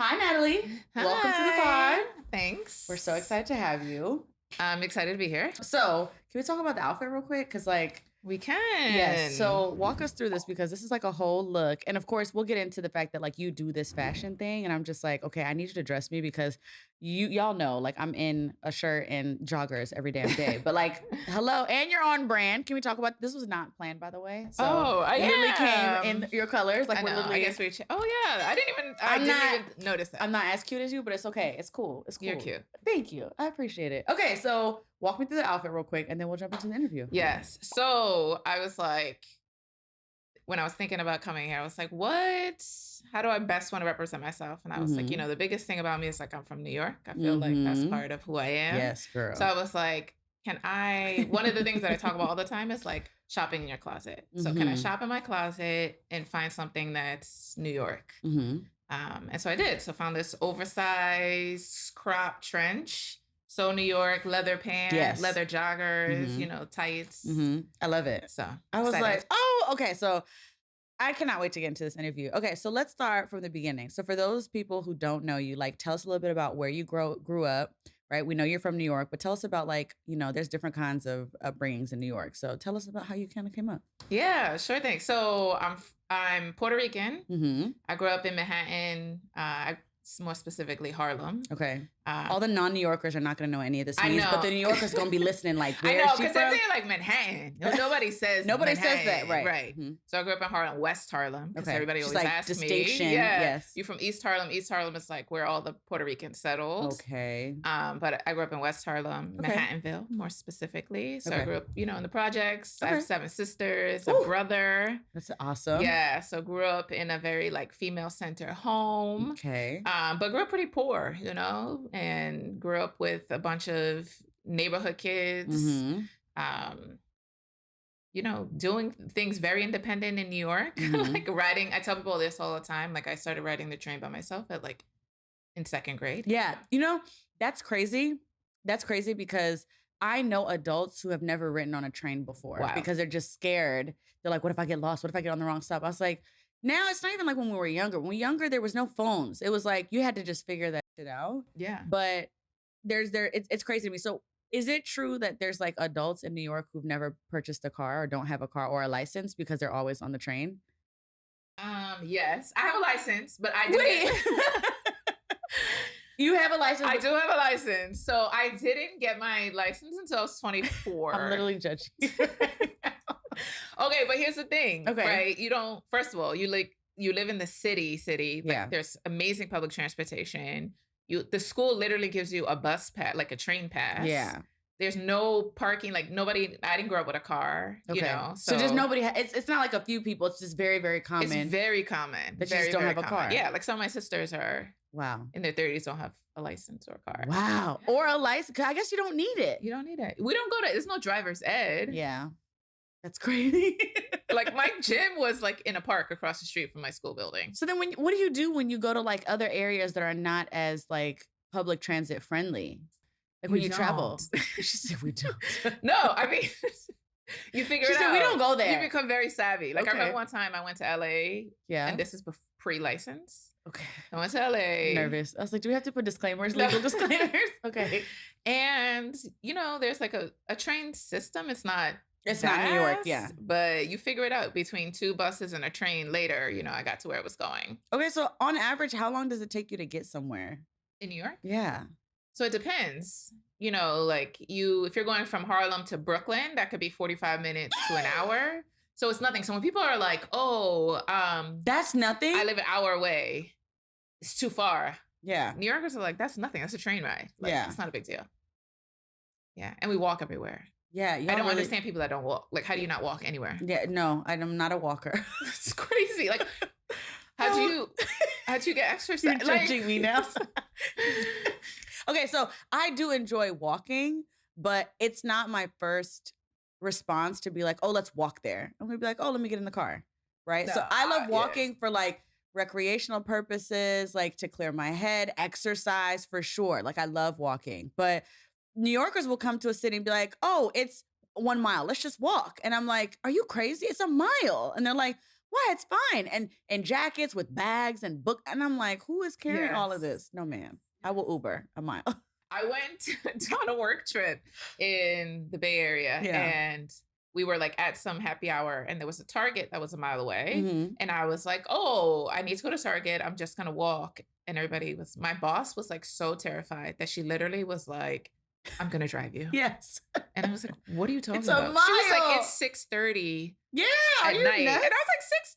Hi, Natalie. Hi. Welcome to the pod. Thanks. We're so excited to have you. I'm excited to be here. So, can we talk about the outfit real quick? Because, We can. yes. So, walk us through this because this is like a whole look. And of course, we'll get into the fact that like you do this fashion thing. And I'm just like, okay, I need you to dress me because y'all know, like I'm in a shirt and joggers every damn day. But like, hello, and you're on brand. Can we talk about this? Was not planned, by the way. So I literally came in your colors. Like I know. we're literally. I guess we. Oh yeah, I didn't even notice that. I'm not as cute as you, but it's okay. It's cool. It's cool. You're cute. Thank you. I appreciate it. Okay, so walk me through the outfit real quick, and then we'll jump into the interview. Yes. So I was like, when I was thinking about coming here, I was like, how do I best want to represent myself? And I was like, the biggest thing about me is like I'm from New York. I feel like that's part of who I am. Yes, girl. So I was like, one of the things that I talk about all the time is like shopping in your closet. So can I shop in my closet and find something that's New York? And so I did. So found this oversized crop trench. So New York, leather pants, leather joggers, tights. I love it. So I was like, oh, okay. So I cannot wait to get into this interview. Okay, so let's start from the beginning. So for those people who don't know you, like tell us a little bit about where you grew up, right? We know you're from New York, but tell us about like, there's different kinds of upbringings in New York. So tell us about how you kind of came up. Yeah, sure thing. So I'm Puerto Rican. I grew up in Manhattan, more specifically Harlem. Okay. All the non-New Yorkers are not going to know any of this I means, know. but the New Yorkers are going to be listening like, where I know, is she because from? they say like Manhattan. Nobody says Nobody Manhattan. says that, right. Right. So I grew up in Harlem, West Harlem, because everybody Just always like asks distinction. me. Yeah. Yes. You from East Harlem. East Harlem is like where all the Puerto Ricans settled. Okay. But I grew up in West Harlem, Manhattanville, more specifically. So I grew up, in the projects. I have 7 sisters, a brother. That's awesome. Yeah. So grew up in a very like female-centered home. Okay. But grew up pretty poor, and grew up with a bunch of neighborhood kids, doing things very independent in New York, like riding. I tell people this all the time. Like I started riding the train by myself in 2nd grade. Yeah. That's crazy. That's crazy because I know adults who have never ridden on a train before because they're just scared. They're like, what if I get lost? What if I get on the wrong stop? I was like, now it's not even like when we were younger. When we were younger, there was no phones. It was like you had to just figure that shit out. Yeah. But it's crazy to me. So is it true that there's like adults in New York who've never purchased a car or don't have a car or a license because they're always on the train? Yes, I have a license, but I didn't. You have a license? I do have a license. So I didn't get my license until I was 24. I'm literally judging you right now. Okay, but here's the thing, right? You don't, first of all, you live in the city. Like there's amazing public transportation. The school literally gives you a bus pass, like a train pass. Yeah. There's no parking, like nobody, I didn't grow up with a car, So just nobody, it's not like a few people, it's just very, very common. It's very common. That you just don't have a car. Yeah, like some of my sisters are in their 30s, don't have a license or a car. Wow. Or a license, I guess you don't need it. You don't need it. We don't there's no driver's ed. Yeah. That's crazy. Like my gym was like in a park across the street from my school building. So then what do you do when you go to like other areas that are not as like public transit friendly? Like when you travel? She said we don't. No, I mean, you figure it out. We don't go there. You become very savvy. Like I remember one time I went to LA. Yeah. And this is pre-license. Okay. I went to LA. Nervous. I was like, do we have to put disclaimers, legal disclaimers? Okay. And, there's like a train system. It's not New York, yeah. But you figure it out between 2 buses and a train later, I got to where it was going. Okay, so on average, how long does it take you to get somewhere? In New York? Yeah. So it depends. Like if you're going from Harlem to Brooklyn, that could be 45 minutes to an hour. So it's nothing. So when people are like, that's nothing. I live an hour away. It's too far. Yeah. New Yorkers are like, that's nothing. That's a train ride. Like, it's not a big deal. Yeah. And we walk everywhere. Yeah. I don't understand people that don't walk. Like, how do you not walk anywhere? Yeah. No, I'm not a walker. It's crazy. Like, how'd you get exercise? You're judging me now. Okay, so I do enjoy walking, but it's not my first response to be like, oh, let's walk there. I'm gonna be like, oh, let me get in the car, right? So I love walking for like recreational purposes, like to clear my head, exercise for sure. Like I love walking, but New Yorkers will come to a city and be like, oh, it's 1 mile. Let's just walk. And I'm like, are you crazy? It's a mile. And they're like, Why? It's fine. And jackets with bags and book. And I'm like, who is carrying all of this? No, ma'am. I will Uber a mile. I went on a work trip in the Bay Area and we were like at some happy hour and there was a Target that was a mile away. And I was like, oh, I need to go to Target. I'm just going to walk. And my boss was like so terrified that she literally was like, I'm going to drive you. Yes. And I was like, what are you talking It's about? a mile. She was like, it's 6:30 at night. Nuts? And I was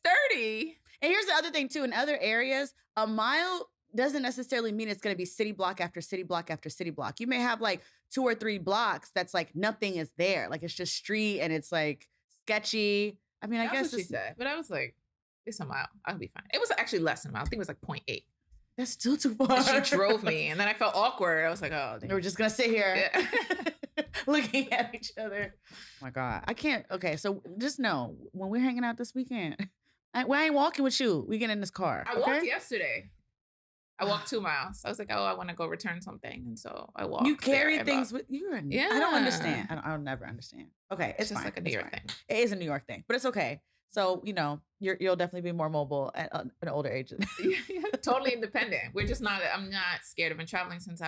like, 6:30? And here's the other thing too. In other areas, a mile doesn't necessarily mean it's going to be city block after city block after city block. You may have like 2 or 3 blocks that's like nothing is there. Like it's just street and it's like sketchy. I mean, I guess what she said. But I was like, it's a mile. I'll be fine. It was actually less than a mile. I think it was like 0.8. That's still too far. And she drove me and then I felt awkward. I was like, oh, damn. We're just going to sit here looking at each other. Oh my God. I can't. Okay. So just know when we're hanging out this weekend, I ain't walking with you. We get in this car. I walked yesterday. I walked 2 miles. I was like, oh, I want to go return something. And so I walked. You carry things with you. Yeah. I don't understand. I'll never understand. Okay. It's just fine. like a New York thing. It is a New York thing, but it's okay. So, you'll definitely be more mobile at an older age. Totally independent. I'm not scared. I've been traveling since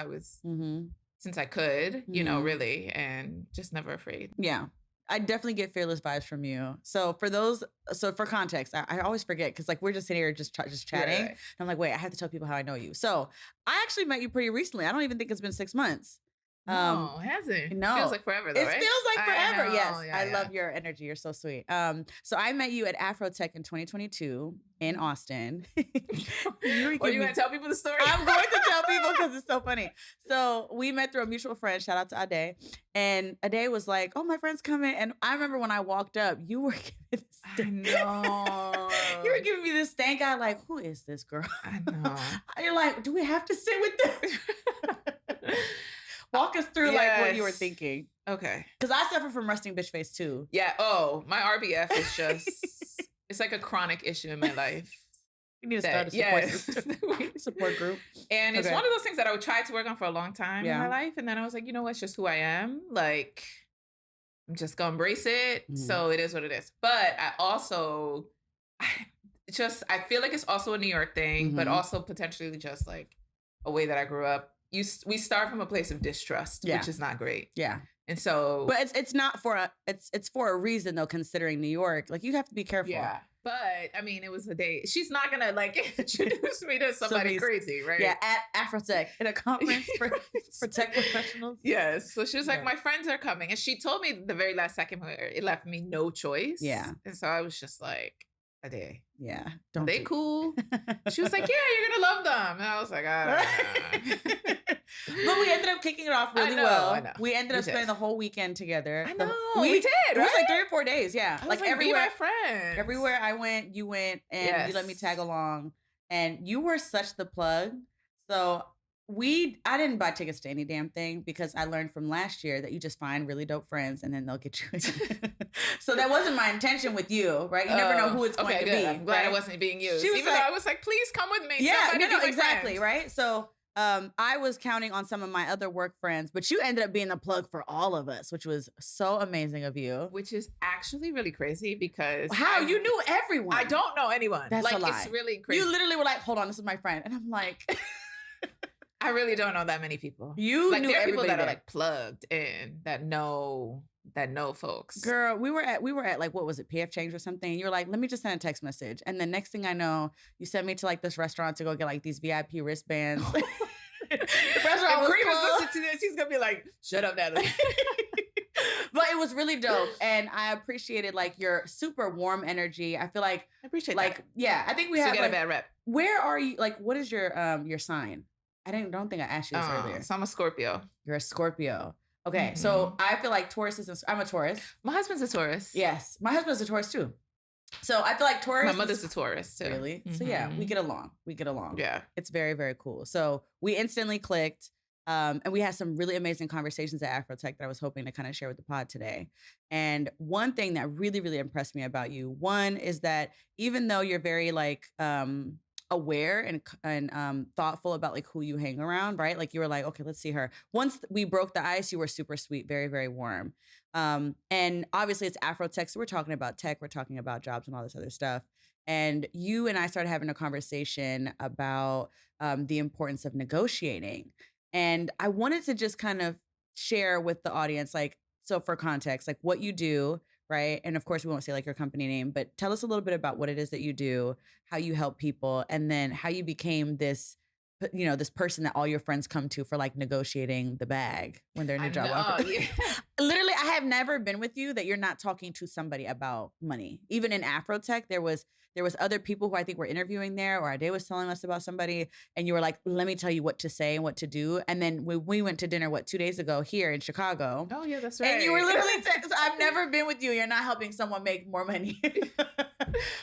since I could, really, and just never afraid. Yeah. I definitely get fearless vibes from you. So for context, I always forget because like we're just sitting here just chatting. Right. And I'm like, wait, I have to tell people how I know you. So I actually met you pretty recently. I don't even think it's been 6 months. No, it hasn't. No. It feels like forever though, right? It feels like forever. Yes. I Yeah. love your energy. You're so sweet. So I met you at Afrotech in 2022 in Austin. You going to tell people the story? I'm going to tell people because it's so funny. So we met through a mutual friend. Shout out to Ade. And Ade was like, oh, my friend's coming. And I remember when I walked up, you were giving this stank. I know. You were giving me this stank eye like, who is this girl? I know. You're like, do we have to sit with this? Walk us through like what you were thinking. Okay. Because I suffer from resting bitch face too. Yeah. Oh, my RBF is just, it's like a chronic issue in my life. You need to start a support group. And it's one of those things that I would try to work on for a long time in my life. And then I was like, you know what? It's just who I am. Like, I'm just going to embrace it. So it is what it is. But I also, I feel like it's also a New York thing, but also potentially just like a way that I grew up. We start from a place of distrust, which is not great. Yeah. And so, but it's not for it's for a reason though, considering New York, like you have to be careful. Yeah. But I mean, it was a date. She's not going to like introduce me to somebody crazy, right? Yeah. At Afrotech in a conference for tech professionals. Yes. So she was like, my friends are coming. And she told me the very last second where it left me no choice. Yeah. And so I was just like, Ade. Yeah. Are they cool? She was like, yeah, you're going to love them. And I was like, I don't know. But we ended up kicking it off really well. I know. We ended up spending the whole weekend together. I know. We did, right? It was like 3 or 4 days. Yeah. Like everywhere. Be my friend. Everywhere I went, you went and you let me tag along. And you were such the plug. So I didn't buy tickets to any damn thing because I learned from last year that you just find really dope friends and then they'll get you in. So that wasn't my intention with you, right? You never know who it's going to be. I'm glad I wasn't being used. Even though I was like, please come with me. Yeah, exactly, right? So I was counting on some of my other work friends, but you ended up being the plug for all of us, which was so amazing of you. Which is actually really crazy because you knew everyone. I don't know anyone. That's a lie. It's really crazy. You literally were like, hold on, this is my friend. And I'm like... I really don't know that many people. You like knew there are people that are like plugged in that know folks. Girl, we were at like, what was it, PF Change or something? You were like, let me just send a text message. And the next thing I know, you sent me to like this restaurant to go get like these VIP wristbands. The restaurant was cool. Listen to this, he's gonna be like, shut up, Natalie. But it was really dope. And I appreciated like your super warm energy. I feel like I appreciate like that. Yeah, I think we have get like, a bad rep. Where are you? Like, what is your sign? I don't think I asked you this earlier. So I'm a Scorpio. You're a Scorpio. Okay, so I feel like I'm a Taurus. My husband's a Taurus. Yes, my husband's a Taurus too. So I feel like Taurus. My mother's a Taurus too. Really? So yeah, we get along. Yeah, it's very, very cool. So we instantly clicked, and we had some really amazing conversations at Afrotech that I was hoping to kind of share with the pod today. And one thing that really, really impressed me about you, one is that even though you're very like aware and thoughtful about like who you hang around, right? Like you were like, okay, let's see her. Once we broke the ice, you were super sweet, very, very warm. And obviously it's Afrotech, so we're talking about tech, we're talking about jobs and all this other stuff. And you and I started having a conversation about the importance of negotiating. And I wanted to just kind of share with the audience, like, so for context, like what you do, right? And of course, we won't say like your company name, but tell us a little bit about what it is that you do, how you help people, and then how you became this, this person that all your friends come to for like negotiating the bag when they're in a job offer. Yeah. Literally, I have never been with you that you're not talking to somebody about money. Even in Afrotech, there was other people who I think were interviewing there, or Ade was telling us about somebody, and you were like, let me tell you what to say and what to do. And then we went to dinner, 2 days ago here in Chicago. Oh, yeah, that's right. And you were literally, so I've never been with you. You're not helping someone make more money,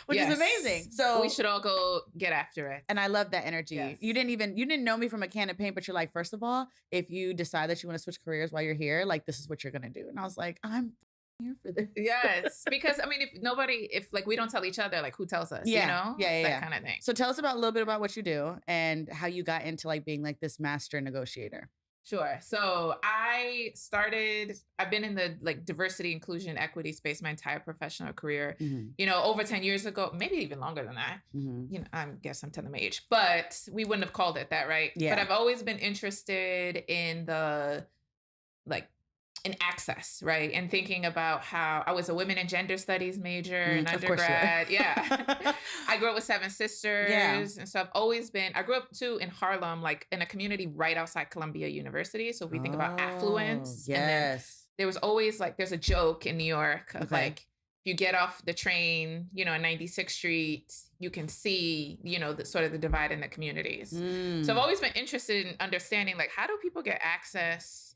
which is amazing. So we should all go get after it. And I love that energy. Yes. You didn't know me from a can of paint, but you're like, first of all, if you decide that you want to switch careers while you're here, like this is what you're going to do. And I was like, I'm here for this. Yes, because I mean, if like we don't tell each other, like who tells us? Yeah. You know, yeah, that kind of thing. So tell us a little bit about what you do and how you got into like being like this master negotiator. Sure. So I've been in the like diversity, inclusion, equity space my entire professional career. Mm-hmm. Over 10 years ago, maybe even longer than that. Mm-hmm. I guess I'm telling my age, but we wouldn't have called it that, right? Yeah. But I've always been interested in in access, right? And thinking about how I was a women and gender studies major in undergrad. Yeah. I grew up with 7 sisters. Yeah. And so I grew up too in Harlem, like in a community right outside Columbia University. So if we think about affluence. Yes. And then there was always there's a joke in New York of if you get off the train, on 96th Street, you can see, the sort of the divide in the communities. So I've always been interested in understanding how do people get access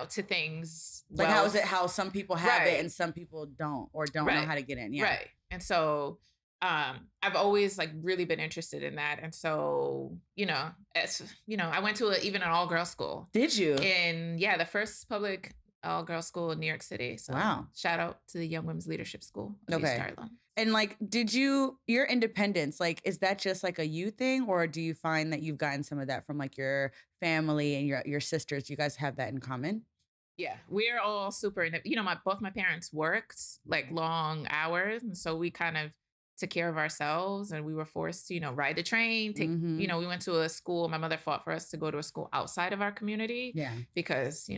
to things. Like how is it how some people have it and some people don't know how to get in. Yeah. Right. And so I've always really been interested in that. And so, I went to even an all-girls school. Did you? The first public all-girls school in New York City. So wow. Shout out to the Young Women's Leadership School. Okay. And did your independence, is that just a you thing, or do you find that you've gotten some of that from your family and your sisters? You guys have that in common? Yeah, we're all super, both my parents worked long hours. And so we kind of took care of ourselves, and we were forced to, ride the train. We went to a school. My mother fought for us to go to a school outside of our community. Yeah. Because,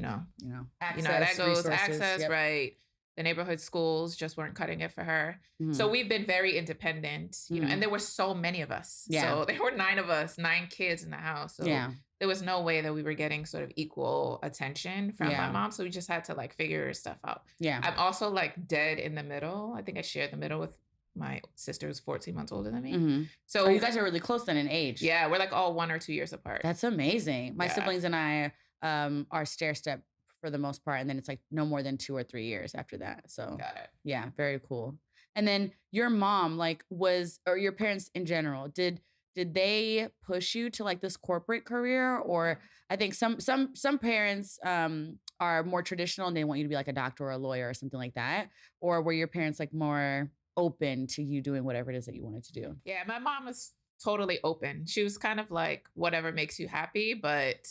access, that goes resources, access, yep. Right. The neighborhood schools just weren't cutting it for her. Mm-hmm. So we've been very independent, and there were so many of us. Yeah. So there were 9 of us, 9 kids in the house. So there was no way that we were getting sort of equal attention from my mom. So we just had to figure stuff out. Yeah. I'm also dead in the middle. I think I shared the middle with my sister who's 14 months older than me. Mm-hmm. So you guys are really close then in age. Yeah. We're all 1 or 2 years apart. That's amazing. My siblings and I are stair-step for the most part. And then it's no more than 2 or 3 years after that. So got it. Yeah, very cool. And then your mom or your parents in general, did they push you to this corporate career? Or I think some parents are more traditional and they want you to be a doctor or a lawyer or something like that. Or were your parents more open to you doing whatever it is that you wanted to do? Yeah, my mom was totally open. She was kind of whatever makes you happy, but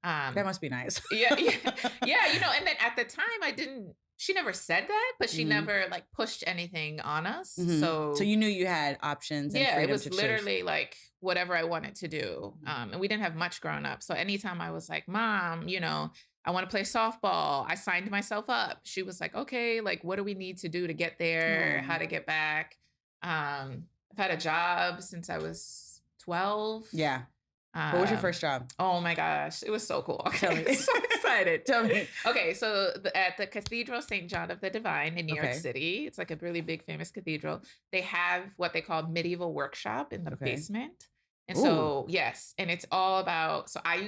that must be nice. Yeah. And then at the time she never said that, but she never pushed anything on us. Mm-hmm. So you knew you had options and freedom it was to literally whatever I wanted to do. And we didn't have much growing up. So anytime I was Mom, I want to play softball, I signed myself up. She was okay, what do we need to do to get there? How to get back? I've had a job since I was 12. Yeah. What was your first job? Oh my gosh. It was so cool. Tell me. So excited. Tell me. Okay. So at the Cathedral St. John of the Divine in New York City, it's a really big famous cathedral. They have what they call medieval workshop in the basement. And so, yes. And it's all about, so I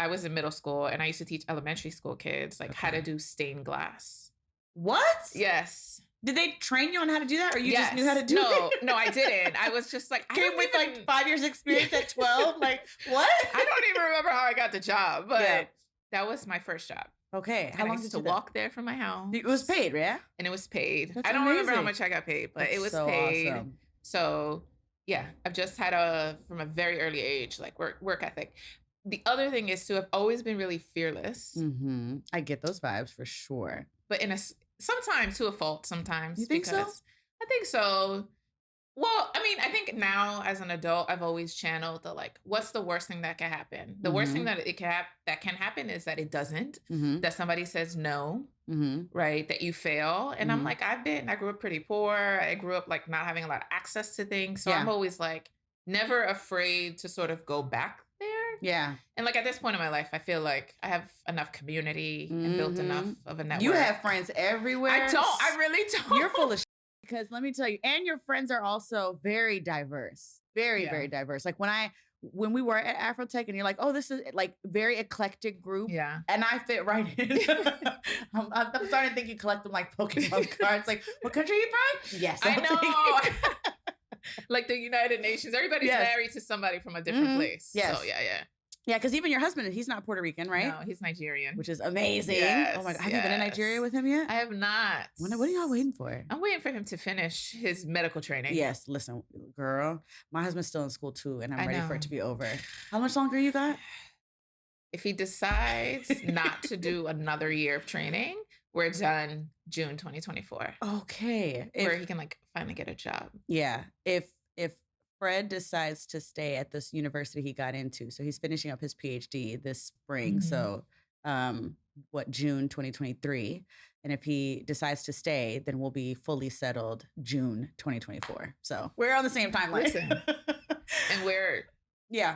was in middle school and I used to teach elementary school kids how to do stained glass. What? Yes. Did they train you on how to do that, or you just knew how to do it? No, I didn't. I was just came with 5 years experience at 12. What? I don't even remember how I got the job, but that was my first job. Okay, how long did you walk there from my house? It was paid, yeah, and it was paid. That's I don't amazing. remember how much I got paid, but it was so paid. Awesome. So yeah, I've just had from a very early age work ethic. The other thing is I've always been really fearless. Mm-hmm. I get those vibes for sure, but sometimes to a fault sometimes. You think so? I think so. Well, I mean, I think now as an adult, I've always channeled the like, what's the worst thing that can happen? The worst thing that that can happen is that it doesn't. That somebody says no, right? That you fail. And I'm like, I grew up pretty poor. I grew up like not having a lot of access to things. So I'm always like never afraid to sort of go back there. Yeah. And like at this point in my life, I feel like I have enough community and built enough of a network. You have friends everywhere. I really don't. You're full of shit. Because let me tell you, and your friends are also very diverse, very diverse. Like when we were at Afrotech and you're like, oh, this is like very eclectic group. Yeah. And I fit right in. I'm starting to think you collect them like Pokemon cards. Like, what country are you from? Yes. I know. Like the United Nations. Everybody's married to somebody from a different place. Yes. So yeah. Yeah, because even your husband, he's not Puerto Rican, right? No, he's Nigerian. Which is amazing. Yes, oh my God. Have you been in Nigeria with him yet? I have not. What are y'all waiting for? I'm waiting for him to finish his medical training. Yes, listen, girl. My husband's still in school too, and I'm ready for it to be over. How much longer you got? If he decides not to do another year of training, we're done June 2024. Okay. Where he can like finally get a job. Yeah. If Fred decides to stay at this university he got into, so he's finishing up his PhD this spring. So June 2023. And if he decides to stay, then we'll be fully settled June 2024. So we're on the same timeline. Listen. And we're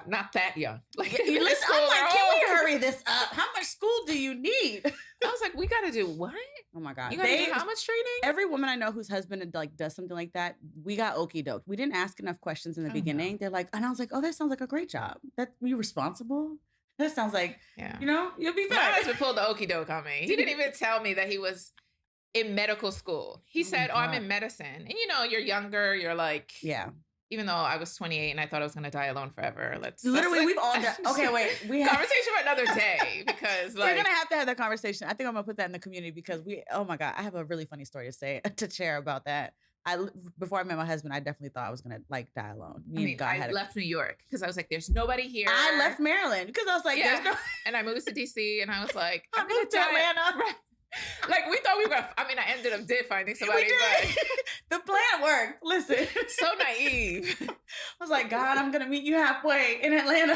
not that young. Like, listen, I'm like, can we hurry this up? How much school do you need? I was like, we got to do what? Oh my God. You got to do how much training? Every woman I know whose husband like does something like that, we got okie doke. We didn't ask enough questions in the beginning. No. They're like, and I was like, oh, that sounds like a great job. That you responsible? That sounds like, you know, you'll be fine. My husband pulled the okie doke on me. He didn't even tell me that he was in medical school. He said, oh, I'm in medicine. And you know, you're younger. You're like, even though I was 28 and I thought I was going to die alone forever. Literally, we've all done. Okay, wait. Conversation for another day because like, we're going to have that conversation. I think I'm going to put that in the community because oh my God, I have a really funny story to share about that. Before I met my husband, I definitely thought I was going to like die alone. I left New York because I was like, there's nobody here. I left Maryland because I was like, there's no. And I moved to DC and I was like, I'm going to Atlanta. Right. Like we thought we were gonna, I ended up finding somebody. The plan worked. Listen. So naive. I was like, God, I'm gonna meet you halfway in Atlanta.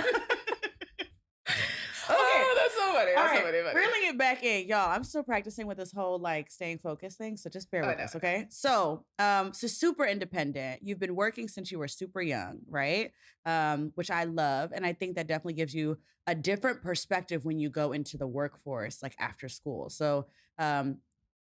Okay. Oh, that's so funny. That's so funny. Reeling it back in, y'all. I'm still practicing with this whole like staying focused thing. So just bear with us, okay? So super independent. You've been working since you were super young, right? Which I love. And I think that definitely gives you a different perspective when you go into the workforce, like after school. So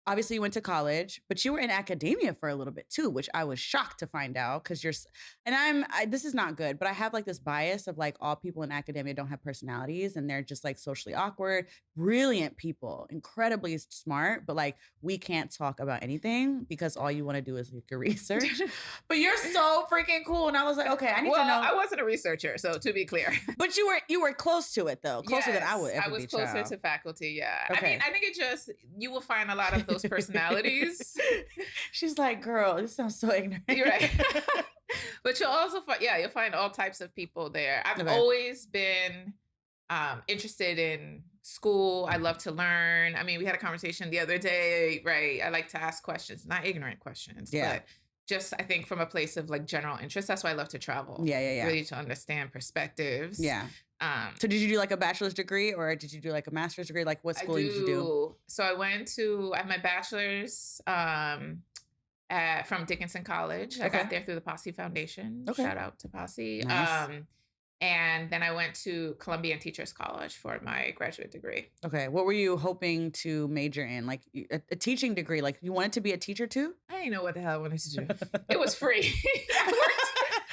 obviously you went to college, but you were in academia for a little bit too, which I was shocked to find out because this is not good, but I have like this bias of like all people in academia don't have personalities and they're just like socially awkward, brilliant people, incredibly smart, but like we can't talk about anything because all you want to do is like your research. But you're so freaking cool. And I was like, okay, I need to know. I wasn't a researcher, so to be clear. But you were close to it though, closer than I would ever be. I was closer to faculty, yeah. Okay. I think you will find a lot of those personalities. She's like, girl, this sounds so ignorant. You're right. But you'll also you'll find all types of people there. I've always been interested in school. I love to learn. I mean, we had a conversation the other day, right? I like to ask questions, not ignorant questions, but just I think from a place of like general interest. That's why I love to travel. Yeah. Really to understand perspectives. Yeah. So did you do like a bachelor's degree or did you do like a master's degree? Like what school did you do? So I have my bachelor's from Dickinson College. I got there through the Posse Foundation. Shout out to Posse. Nice. And then I went to Columbia Teachers College for my graduate degree. Okay. What were you hoping to major in? Like a teaching degree? Like you wanted to be a teacher too? I didn't know what the hell I wanted to do. It was free.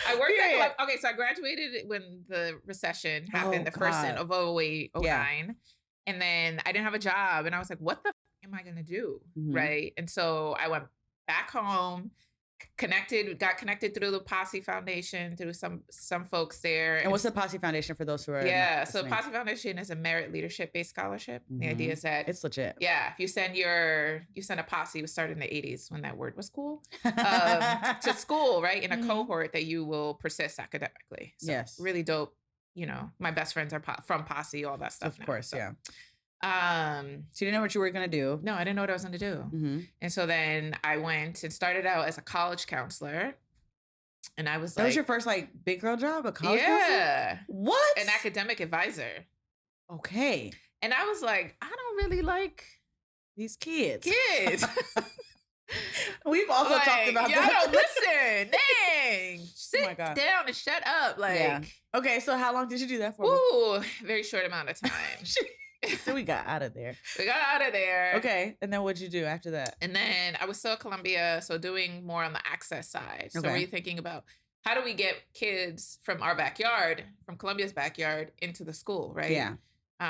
I worked at so I graduated when the recession happened, the first of 08, 09. And then I didn't have a job. And I was like, what the am I going to do? Right. And so I went back home, got connected through the Posse Foundation, through some folks there. And what's the Posse Foundation for those who are so Posse Foundation is a merit leadership-based scholarship. The idea is that it's legit. Yeah, if you send a posse, it was started in the 80s when that word was cool, to school, right? In a cohort that you will persist academically. So really dope. You know, my best friends are from Posse, all that stuff. Of course, So you didn't know what you were going to do. No, I didn't know what I was going to do. Mm-hmm. And so then I went and started out as a college counselor. And I was that like... was your first like big girl job, a college counselor? Yeah. What? An academic advisor. Okay. And I was like, I don't really like these kids. We've also talked about y'all that. Don't listen. Dang. Sit God. down and shut up. Like, yeah. Okay, so how long did you do that for? Ooh, very short amount of time. So we got out of there. Okay. And then what'd you do after that? And then I was still at Columbia, so doing more on the access side. So we're thinking about how do we get kids from our backyard, from Columbia's backyard, into the school, right? Yeah.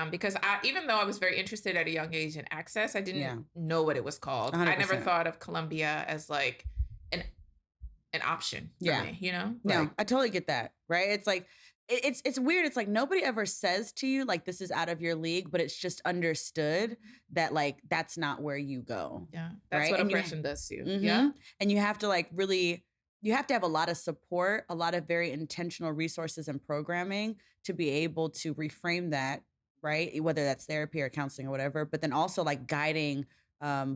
Because even though I was very interested at a young age in access, I didn't know what it was called. 100%. I never thought of Columbia as like an option for me, you know? No, I totally get that, right? It's like, it's weird. It's like nobody ever says to you, like, this is out of your league, but it's just understood that, like, that's not where you go. Yeah. That's what oppression does to you. Mm-hmm. Yeah. And you have to, like, really... you have to have a lot of support, a lot of very intentional resources and programming to be able to reframe that, right? Whether that's therapy or counseling or whatever, but then also like guiding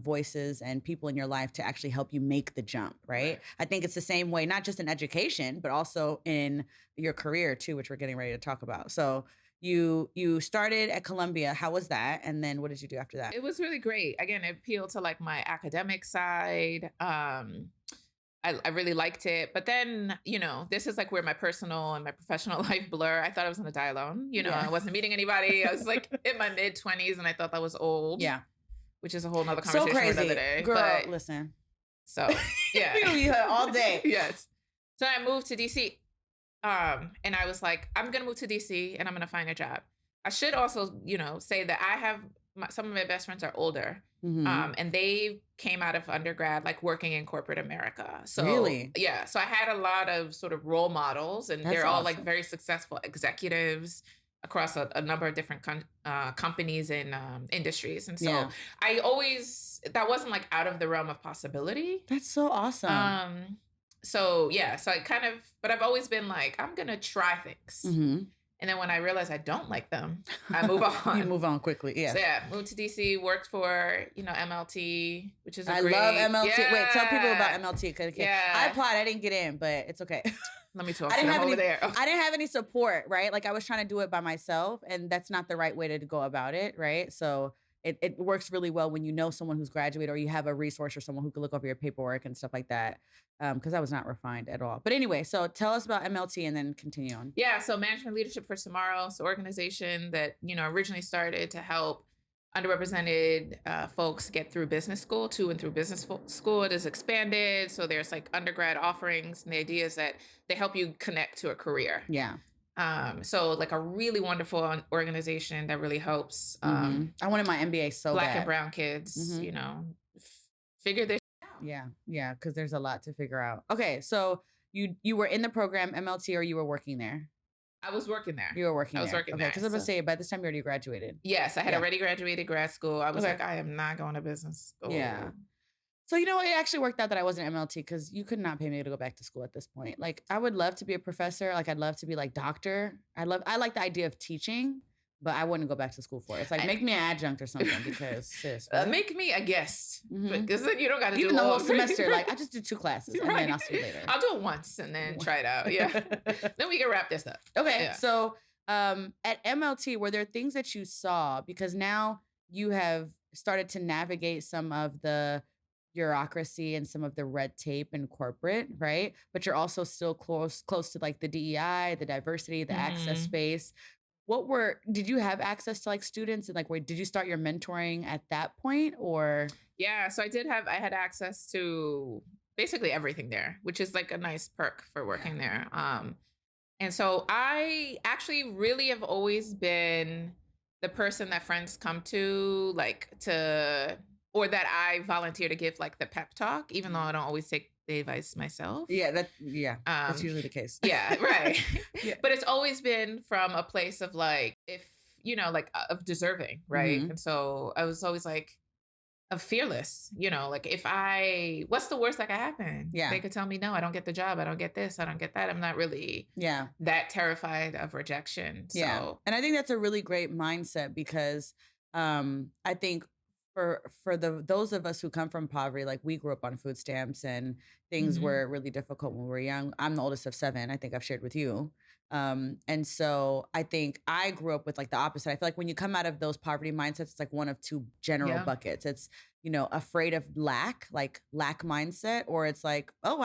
voices and people in your life to actually help you make the jump, right? I think it's the same way, not just in education, but also in your career too, which we're getting ready to talk about. So you started at Columbia. How was that? And then what did you do after that? It was really great. Again, it appealed to like my academic side. I really liked it. But then, you know, this is like where my personal and my professional life blur. I thought I was going to die alone. You know, I wasn't meeting anybody. I was like in my mid-20s and I thought that was old. Yeah. Which is a whole nother conversation for another day. Girl, but, listen. So, yeah. We gonna be here all day. Yes. So I moved to DC. And I was like, I'm going to move to DC and I'm going to find a job. I should also, you know, say that I have some of my best friends are older. Mm-hmm. And they came out of undergrad, like working in corporate America. So really? Yeah. So I had a lot of sort of role models and they're all like very successful executives across a number of different companies and industries. And so I always, that wasn't like out of the realm of possibility. That's so awesome. So yeah, so I kind of, but I've always been like, I'm going to try things. Mm-hmm. And then when I realized I don't like them, I move on. You move on quickly, yeah. So yeah, moved to DC, worked for, you know, MLT, which is I love MLT. Yeah. Wait, tell people about MLT. I applied, I didn't get in, but it's okay. Let me talk to them over there. I didn't have any support, right? Like I was trying to do it by myself and that's not the right way to go about it, right? So it works really well when you know someone who's graduated or you have a resource or someone who can look over your paperwork and stuff like that. Because I was not refined at all. But anyway, so tell us about MLT and then continue on. Yeah, so Management Leadership for Tomorrow. So organization that, you know, originally started to help underrepresented folks get through business school, to and through business school. It is expanded. So there's like undergrad offerings and the idea is that they help you connect to a career. Yeah. So like a really wonderful organization that really helps. I wanted my MBA so Black bad. and brown kids, you know, figure this out. Yeah, because there's a lot to figure out. Okay, so you were in the program MLT or you were working there? I was working there. You were working there. I was working there. Because I was going to say, by this time you already graduated. Yes, I had already graduated grad school. I was like, I am not going to business school. Yeah. So, you know, it actually worked out that I wasn't MLT because you could not pay me to go back to school at this point. Like, I would love to be a professor. Like, I'd love to be like doctor. I like the idea of teaching, but I wouldn't go back to school for it. It's like, make me an adjunct or something because, sis. Make me a guest. Because then you don't got to do the whole semester. Like, I just did 2 classes and then I'll see you later. I'll do it once and then try it out. Yeah. Then we can wrap this up. Okay. Yeah. So, at MLT, were there things that you saw? Because now you have started to navigate some of the bureaucracy and some of the red tape in corporate, right? But you're also still close to like the DEI, the diversity, the access space. Did you have access to like students and like, did you start your mentoring at that point or? Yeah, so I had access to basically everything there, which is like a nice perk for working there. And so I actually really have always been the person that friends come to, or that I volunteer to give like the pep talk, even though I don't always take the advice myself. Yeah, that's usually the case. Yeah, right. But it's always been from a place of like, if, you know, like of deserving, right? And so I was always like, of fearless, you know, like what's the worst that could happen? Yeah. They could tell me, no, I don't get the job. I don't get this. I don't get that. I'm not really that terrified of rejection. So. Yeah. And I think that's a really great mindset because I think for those of us who come from poverty, like we grew up on food stamps and things were really difficult when we were young. I'm the oldest of 7. I think I've shared with you. And so I think I grew up with like the opposite. I feel like when you come out of those poverty mindsets, it's like one of 2 general buckets. It's, afraid of lack mindset, or it's like, oh,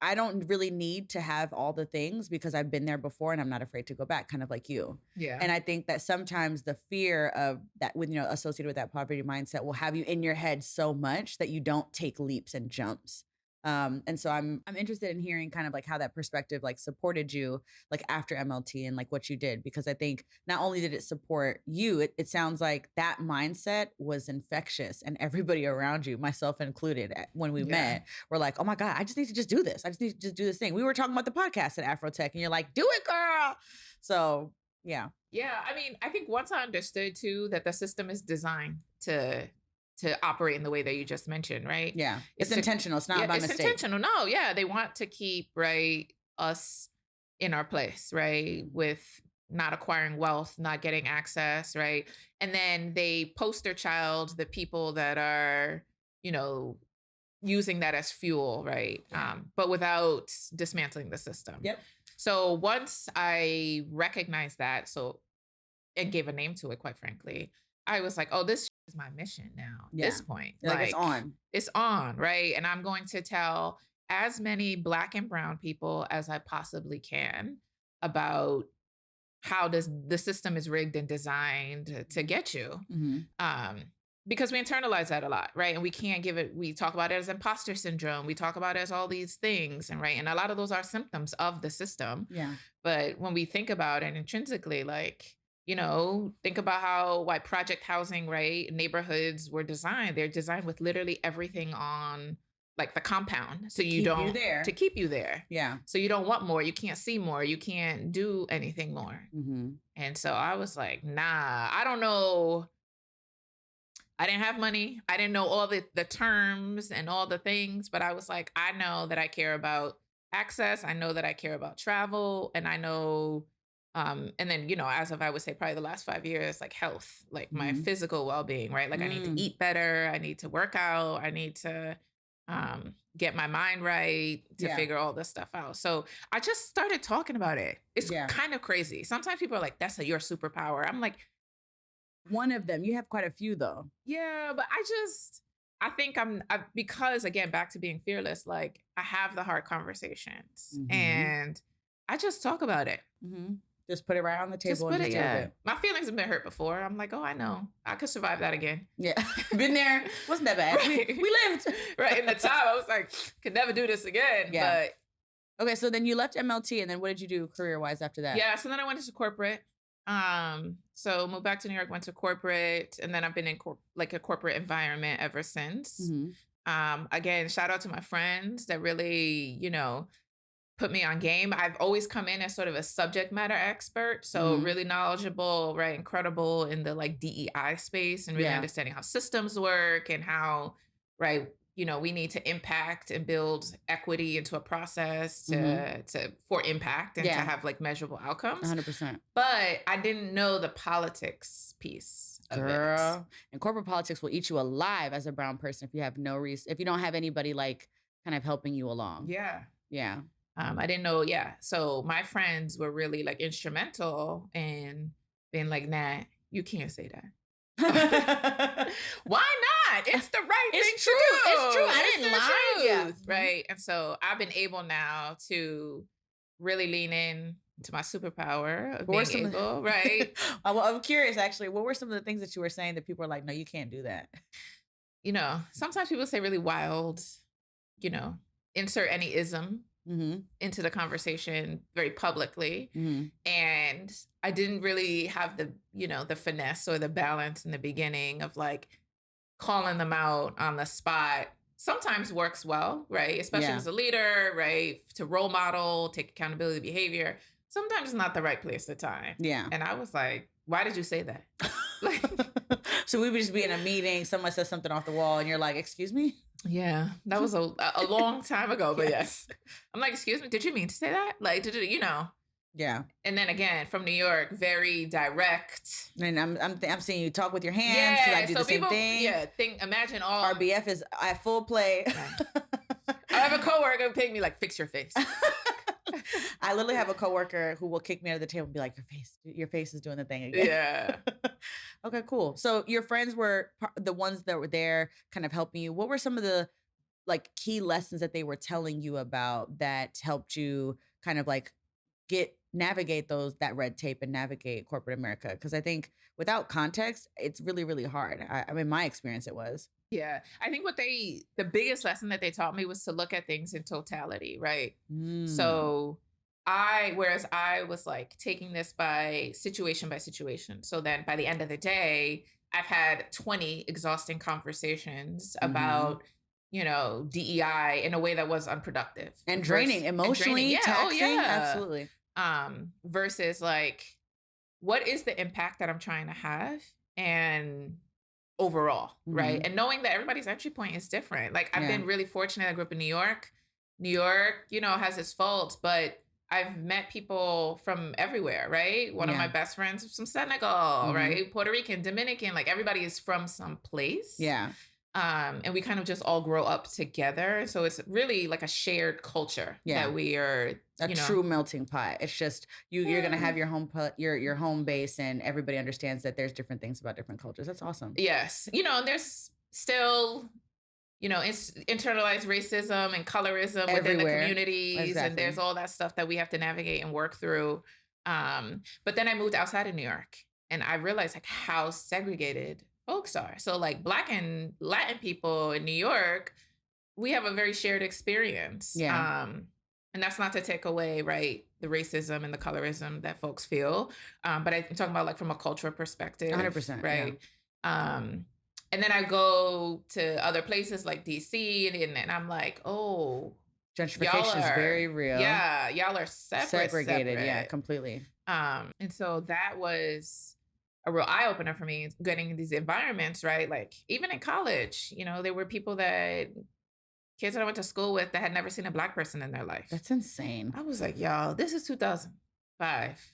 I don't really need to have all the things because I've been there before and I'm not afraid to go back, kind of like you. Yeah. And I think that sometimes the fear of that associated with that poverty mindset will have you in your head so much that you don't take leaps and jumps. And so I'm interested in hearing kind of like how that perspective like supported you like after MLT and like what you did, because I think not only did it support you, it sounds like that mindset was infectious, and everybody around you, myself included, when we met, were like, oh my God, I just need to just do this. I just need to just do this thing. We were talking about the podcast at Afrotech and you're like, do it, girl. So yeah. Yeah. I mean, I think once I understood too that the system is designed to operate in the way that you just mentioned, right? Yeah. It's intentional. It's not by mistake. It's intentional. No, yeah. They want to keep, right, us in our place, right? With not acquiring wealth, not getting access, right? And then they poster child the people that are, using that as fuel, right? But without dismantling the system. Yep. So once I recognized that, and gave a name to it, quite frankly, I was like, oh, this is my mission now at this point. Like it's on, right? And I'm going to tell as many Black and brown people as I possibly can about how the system is rigged and designed to get you. Because we internalize that a lot, right? And we can't we talk about it as imposter syndrome. We talk about it as all these things, and right? And a lot of those are symptoms of the system. Yeah. But when we think about it intrinsically, like, think about why project housing, right? Neighborhoods were designed. They're designed with literally everything on like the compound. So to keep you there. Yeah. So you don't want more. You can't see more. You can't do anything more. And so I was like, nah, I don't know. I didn't have money. I didn't know all the terms and all the things, but I was like, I know that I care about access. I know that I care about travel, and I know, and then, as of, I would say probably the last 5 years, like health, like my physical well-being, right? Like I need to eat better. I need to work out. I need to get my mind right to figure all this stuff out. So I just started talking about it. It's kind of crazy. Sometimes people are like, that's your superpower. I'm like, one of them. You have quite a few though. Yeah, but I think because again, back to being fearless, like I have the hard conversations and I just talk about it. Just put it right on the table. Just put it, yeah. My feelings have been hurt before. I'm like, oh, I know. I could survive that again. Yeah. Been there. Wasn't that bad. Right. We lived. Right. In the time, I was like, could never do this again. Yeah. But okay. So then you left MLT, and then what did you do career-wise after that? Yeah. So then I went into corporate. So moved back to New York, went to corporate, and then I've been in like a corporate environment ever since. Again, shout out to my friends that really, put me on game. I've always come in as sort of a subject matter expert. So really knowledgeable, right? Incredible in the like DEI space and really understanding how systems work and how, right, we need to impact and build equity into a process for impact and to have like measurable outcomes. 100%. But I didn't know the politics piece of it. And corporate politics will eat you alive as a brown person if you have no reason, if you don't have anybody like kind of helping you along. Yeah. Yeah. I didn't know. Yeah. So my friends were really like instrumental in being like, nah, you can't say that. Why not? It's the right thing to do. It's true. I didn't lie. Yeah. Right. And so I've been able now to really lean in to my superpower of being able, right? I'm curious, actually, what were some of the things that you were saying that people are like, no, you can't do that? Sometimes people say really wild, insert any ism into the conversation very publicly. And I didn't really have the finesse or the balance in the beginning of like calling them out on the spot. Sometimes works well, right? Especially as a leader, right? To role model, take accountability behavior. Sometimes it's not the right place or time. Yeah. And I was like, why did you say that? Like, so we would just be in a meeting, someone says something off the wall and you're like, excuse me? Yeah, that was a long time ago, but yes. I'm like, excuse me, did you mean to say that? Like, Yeah. And then again, from New York, very direct. And I'm seeing you talk with your hands because I do the same thing. Yeah, imagine all. RBF is at full play. Right. I have a coworker who pick me like, fix your face. I literally have a coworker who will kick me under the table and be like, your face is doing the thing again. Yeah. Okay, cool. So your friends were the ones that were there kind of helping you. What were some of the like key lessons that they were telling you about that helped you kind of like navigate that red tape and navigate corporate America? Because I think without context, it's really, really hard. I mean, my experience, it was. Yeah. I think the biggest lesson that they taught me was to look at things in totality, right? So whereas I was like taking this by situation. So then by the end of the day, I've had 20 exhausting conversations about, DEI in a way that was unproductive. And draining, emotionally, Yeah. taxing. Oh, yeah. Absolutely. Versus like, what is the impact that I'm trying to have? And overall, right? And knowing that everybody's entry point is different. Like I've been really fortunate. I grew up in New York. New York, has its faults, but I've met people from everywhere, right? One of my best friends is from Senegal, right? Puerto Rican, Dominican, like everybody is from some place. Yeah. And we kind of just all grow up together. So it's really like a shared culture that we are a true melting pot. It's just you're gonna have your home base, and everybody understands that there's different things about different cultures. That's awesome. Yes, and there's still internalized racism and colorism within the communities, and there's all that stuff that we have to navigate and work through. But then I moved outside of New York, and I realized like how segregated folks are. So like Black and Latin people in New York, we have a very shared experience. Yeah. And that's not to take away, right, the racism and the colorism that folks feel. But I'm talking about like from a cultural perspective. 100%. Right. Yeah. And then I go to other places like DC and I'm like, oh, gentrification is very real. Yeah. Y'all are segregated. Yeah, completely. And so that was a real eye opener for me, getting these environments, right? Like even in college, there were kids that I went to school with that had never seen a Black person in their life. That's insane. I was like, y'all, this is 2005.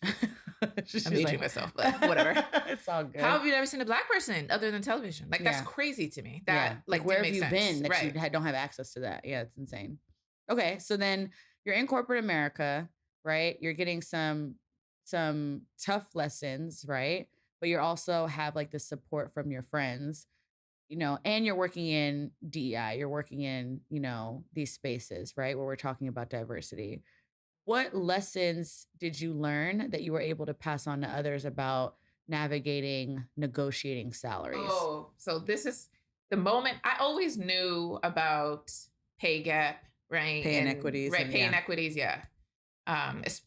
I'm aging myself, but whatever. It's all good. How have you never seen a Black person other than television? Like that's crazy to me. That like where have you sense. been that you don't have access to that? Yeah, it's insane. Okay, so then you're in corporate America, right? You're getting some tough lessons, right? But you also have like the support from your friends, and you're working in DEI, you're working in, these spaces, right? Where we're talking about diversity. What lessons did you learn that you were able to pass on to others about navigating, negotiating salaries? Oh, so this is the moment. I always knew about pay gap, right? Pay inequities. Right, pay inequities, yeah.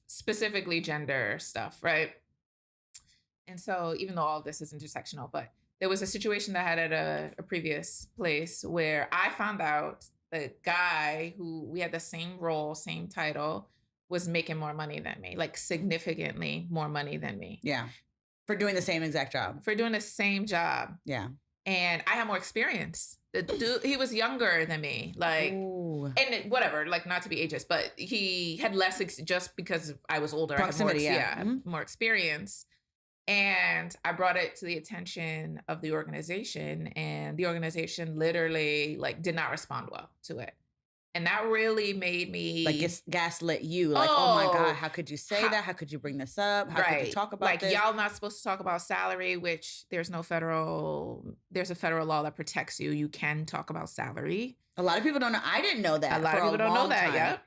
Specifically gender stuff, right? And so even though all of this is intersectional, but there was a situation that I had at a previous place where I found out the guy who we had the same role, same title, was making more money than me, like significantly more money than me. Yeah. For doing the same exact job. For doing the same job. Yeah. And I had more experience. The dude, he was younger than me, like, and whatever, like not to be ageist, but he had less just because I was older. Proximity, I had more experience. And I brought it to the attention of the organization, and the organization literally like did not respond well to it. And that really made me like gaslit you. Like, oh my God, how could you say that? How could you bring this up? How could you talk about this? Like y'all not supposed to talk about salary, which there's a federal law that protects you. You can talk about salary. A lot of people don't know. I didn't know that. A lot of people don't know that. Yep.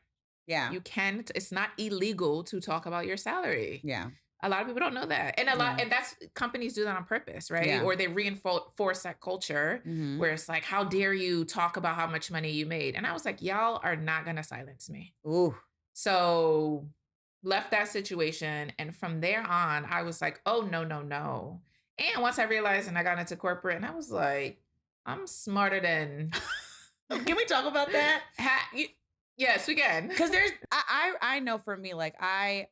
Yeah. You can. It's not illegal to talk about your salary. Yeah. A lot of people don't know that. And and that's companies do that on purpose, right? Yeah. Or they reinforce that culture where it's like, how dare you talk about how much money you made? And I was like, y'all are not going to silence me. Ooh. So left that situation. And from there on, I was like, oh, no, no, no. And once I realized and I got into corporate and I was like, I'm smarter than. Can we talk about that? Yes, we can. Because I know for me, like I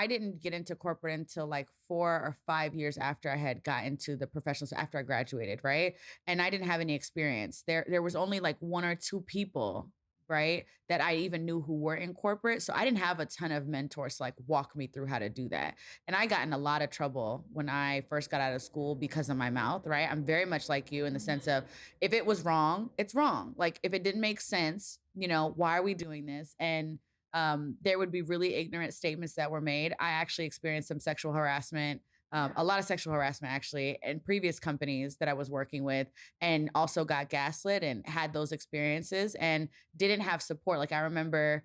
didn't get into corporate until like 4 or 5 years after I had got into the professionals, after I graduated, right? And I didn't have any experience. There was only like 1 or 2 people right? That I even knew who were in corporate. So I didn't have a ton of mentors to like walk me through how to do that. And I got in a lot of trouble when I first got out of school because of my mouth, right? I'm very much like you in the sense of if it was wrong, it's wrong. Like if it didn't make sense, why are we doing this? And there would be really ignorant statements that were made. I actually experienced some sexual harassment, a lot of sexual harassment actually in previous companies that I was working with, and also got gaslit and had those experiences and didn't have support. Like I remember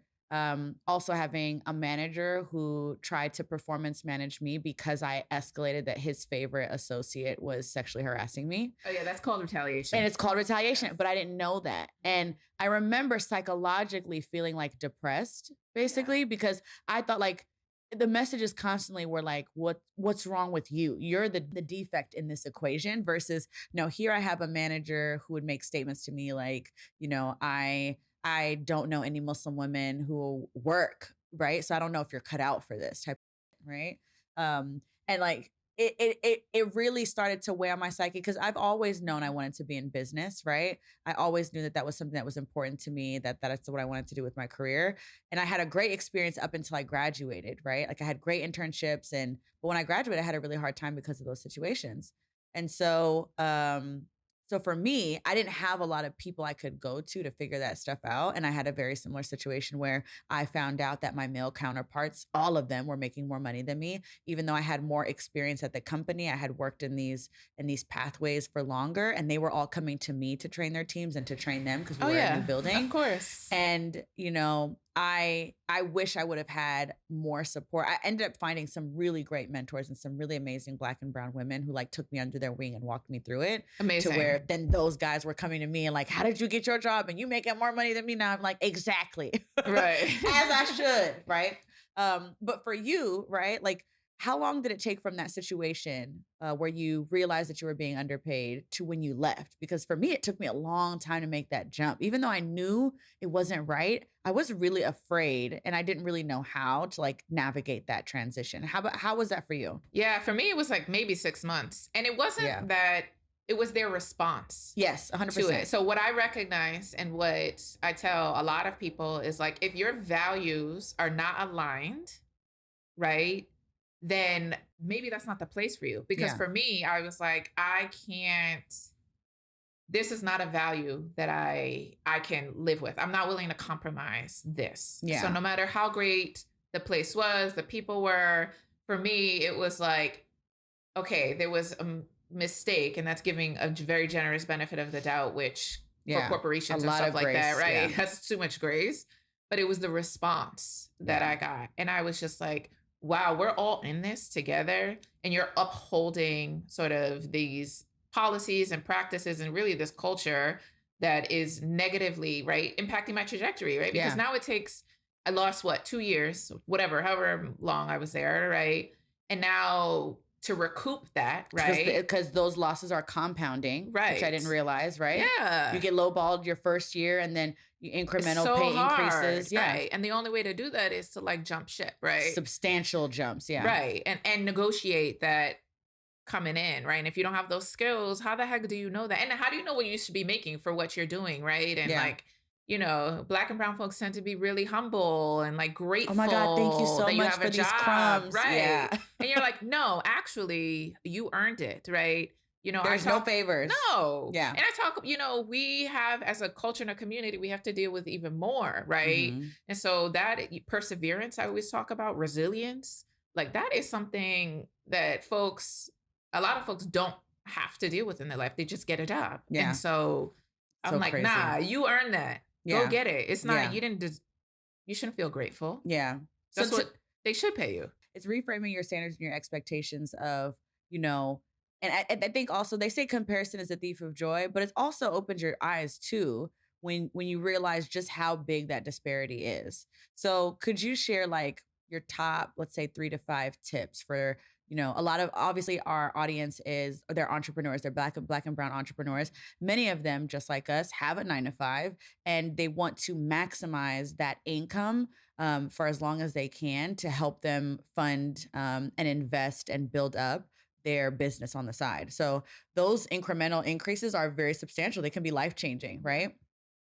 also having a manager who tried to performance manage me because I escalated that his favorite associate was sexually harassing me. Oh yeah, that's called retaliation. And it's called retaliation, but I didn't know that. And I remember psychologically feeling like depressed, basically, because I thought like the messages constantly were like, what's wrong with you? You're the defect in this equation versus, no, here I have a manager who would make statements to me like, I don't know any Muslim women who work, right? So I don't know if you're cut out for this type, right? And like it really started to weigh on my psyche because I've always known I wanted to be in business, right? I always knew that was something that was important to me, that's what I wanted to do with my career. And I had a great experience up until I graduated, right? Like I had great internships but when I graduated, I had a really hard time because of those situations. And so for me, I didn't have a lot of people I could go to figure that stuff out. And I had a very similar situation where I found out that my male counterparts, all of them were making more money than me, even though I had more experience at the company. I had worked in these pathways for longer, and they were all coming to me to train their teams and to train them because we were in a new building. Of course. And, I wish I would have had more support. I ended up finding some really great mentors and some really amazing Black and brown women who like took me under their wing and walked me through it. Amazing. To where then those guys were coming to me and like, how did you get your job? And you making more money than me now. I'm like, exactly. Right. As I should. Right. But for you, right, like how long did it take from that situation where you realized that you were being underpaid to when you left? Because for me, it took me a long time to make that jump. Even though I knew it wasn't right, I was really afraid and I didn't really know how to like navigate that transition. How was that for you? Yeah, for me, it was like maybe 6 months. And it wasn't that, it was their response. Yes, 100%. To it. So what I recognize and what I tell a lot of people is like, if your values are not aligned, right, then maybe that's not the place for you. Because for me, I was like, this is not a value that I can live with. I'm not willing to compromise this. Yeah. So no matter how great the place was, the people were, for me, it was like, okay, there was a mistake, and that's giving a very generous benefit of the doubt, which for corporations and stuff like grace, that, right? It has too much grace. But it was the response that I got. And I was just like, wow, we're all in this together, and you're upholding sort of these policies and practices and really this culture that is negatively, right, impacting my trajectory, right? Because now I lost 2 years, whatever, however long I was there, right? And now to recoup that, right? Because those losses are compounding, right? Which I didn't realize, right? Yeah. You get lowballed your first year, and then incremental pay increases. Yeah. Right. And the only way to do that is to like jump ship, right? Substantial jumps. Yeah. Right. And negotiate that coming in, right? And if you don't have those skills, how the heck do you know that? And how do you know what you should be making for what you're doing, right? And like, Black and brown folks tend to be really humble and like grateful. Oh my God, thank you so much for these crumbs. Right. Yeah. And you're like, no, actually, you earned it, right? There's no favors. No. Yeah. And I talk, we have, as a culture and a community, we have to deal with even more, right? Mm-hmm. And so that perseverance, I always talk about, resilience, like that is something that a lot of folks don't have to deal with in their life. They just get a job. Yeah. And so I'm like, crazy. Nah, you earned that. Yeah. Go get it. It's not, you shouldn't feel grateful. Yeah. That's what they should pay you. It's reframing your standards and your expectations of, and I think also they say comparison is a thief of joy, but it also opens your eyes too when you realize just how big that disparity is. So could you share like your top, let's say 3 to 5 tips for, a lot of, obviously our audience they're entrepreneurs, they're black and brown entrepreneurs. Many of them, just like us, have a 9-to-5 and they want to maximize that income for as long as they can to help them fund and invest and build up their business on the side. So those incremental increases are very substantial. They can be life-changing, right?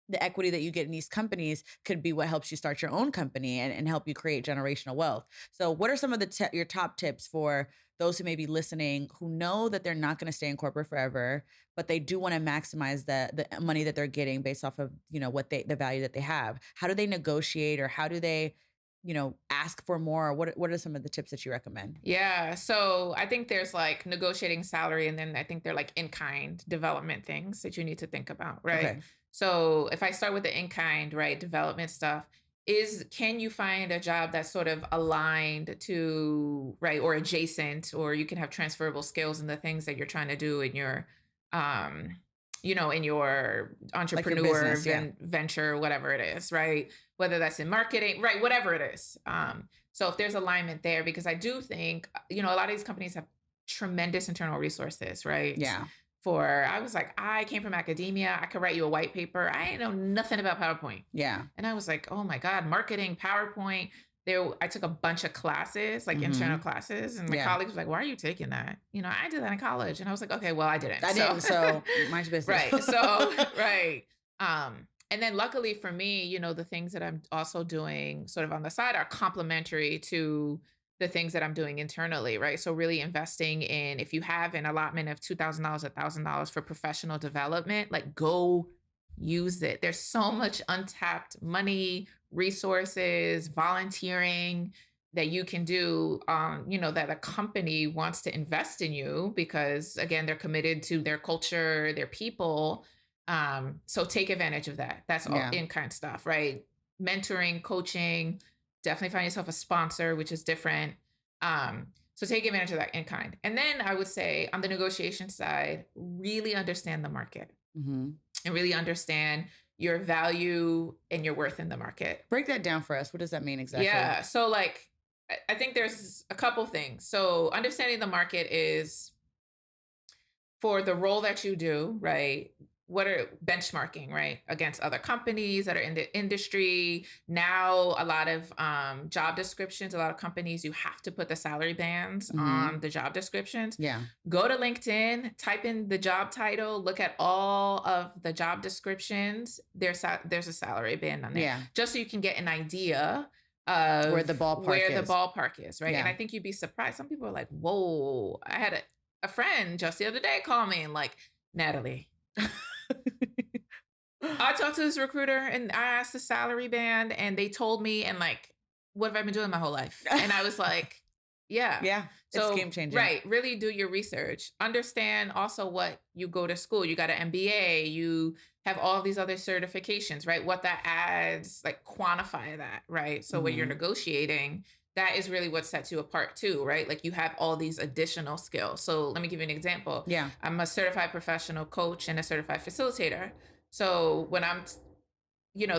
the equity that you get in these companies could be what helps you start your own company and help you create generational wealth. So what are some of your top tips for those who may be listening who know that they're not going to stay in corporate forever, but they do want to maximize the money that they're getting based off of, what the value that they have? How do they negotiate, or how do they, ask for more? What are some of the tips that you recommend? Yeah. So I think there's like negotiating salary, and then I think they're like in-kind development things that you need to think about, right? Okay. So if I start with the in-kind, right, development stuff, can you find a job that's sort of aligned to, right, or adjacent, or you can have transferable skills in the things that you're trying to do in your, um, in your entrepreneur business, yeah. venture, whatever it is, right? Whether that's in marketing, right, whatever it is. So if there's alignment there, because I do think, a lot of these companies have tremendous internal resources, right? Yeah. I was like, I came from academia. I could write you a white paper. I didn't know nothing about PowerPoint. Yeah. And I was like, oh my God, marketing, PowerPoint. I took a bunch of classes, like internal classes. And my colleagues were like, why are you taking that? I did that in college. And I was like, okay, well, I didn't. So mind's business. Right. So, right. And then luckily for me, the things that I'm also doing sort of on the side are complementary to the things that I'm doing internally, right? So really investing in, if you have an allotment of $2,000, $1,000 for professional development, like go use it. There's so much untapped money, resources, volunteering that you can do, that a company wants to invest in you because, again, they're committed to their culture, their people. So take advantage of that. That's all in-kind stuff, right? Mentoring, coaching, definitely find yourself a sponsor, which is different. So take advantage of that in-kind. And then I would say on the negotiation side, really understand the market and really understand your value and your worth in the market. Break that down for us. What does that mean exactly? Yeah. So like, I think there's a couple things. So understanding the market is for the role that you do, right? What are benchmarking, right, against other companies that are in the industry. Now, a lot of job descriptions, a lot of companies, you have to put the salary bands on the job descriptions. Yeah. Go to LinkedIn, type in the job title, look at all of the job descriptions. There's a salary band on there, just so you can get an idea of where the ballpark is, right? Yeah. And I think you'd be surprised. Some people are like, whoa. I had a friend just the other day call me and like, Natalie, I talked to this recruiter and I asked the salary band and they told me, and like, what have I been doing my whole life? And I was like, yeah. So, it's game changing. Right. Really do your research. Understand also what you go to school. You got an MBA, you have all these other certifications, right? What that adds, like quantify that, right? So when you're negotiating, that is really what sets you apart too, right? Like you have all these additional skills. So let me give you an example. Yeah. I'm a certified professional coach and a certified facilitator. So when I'm,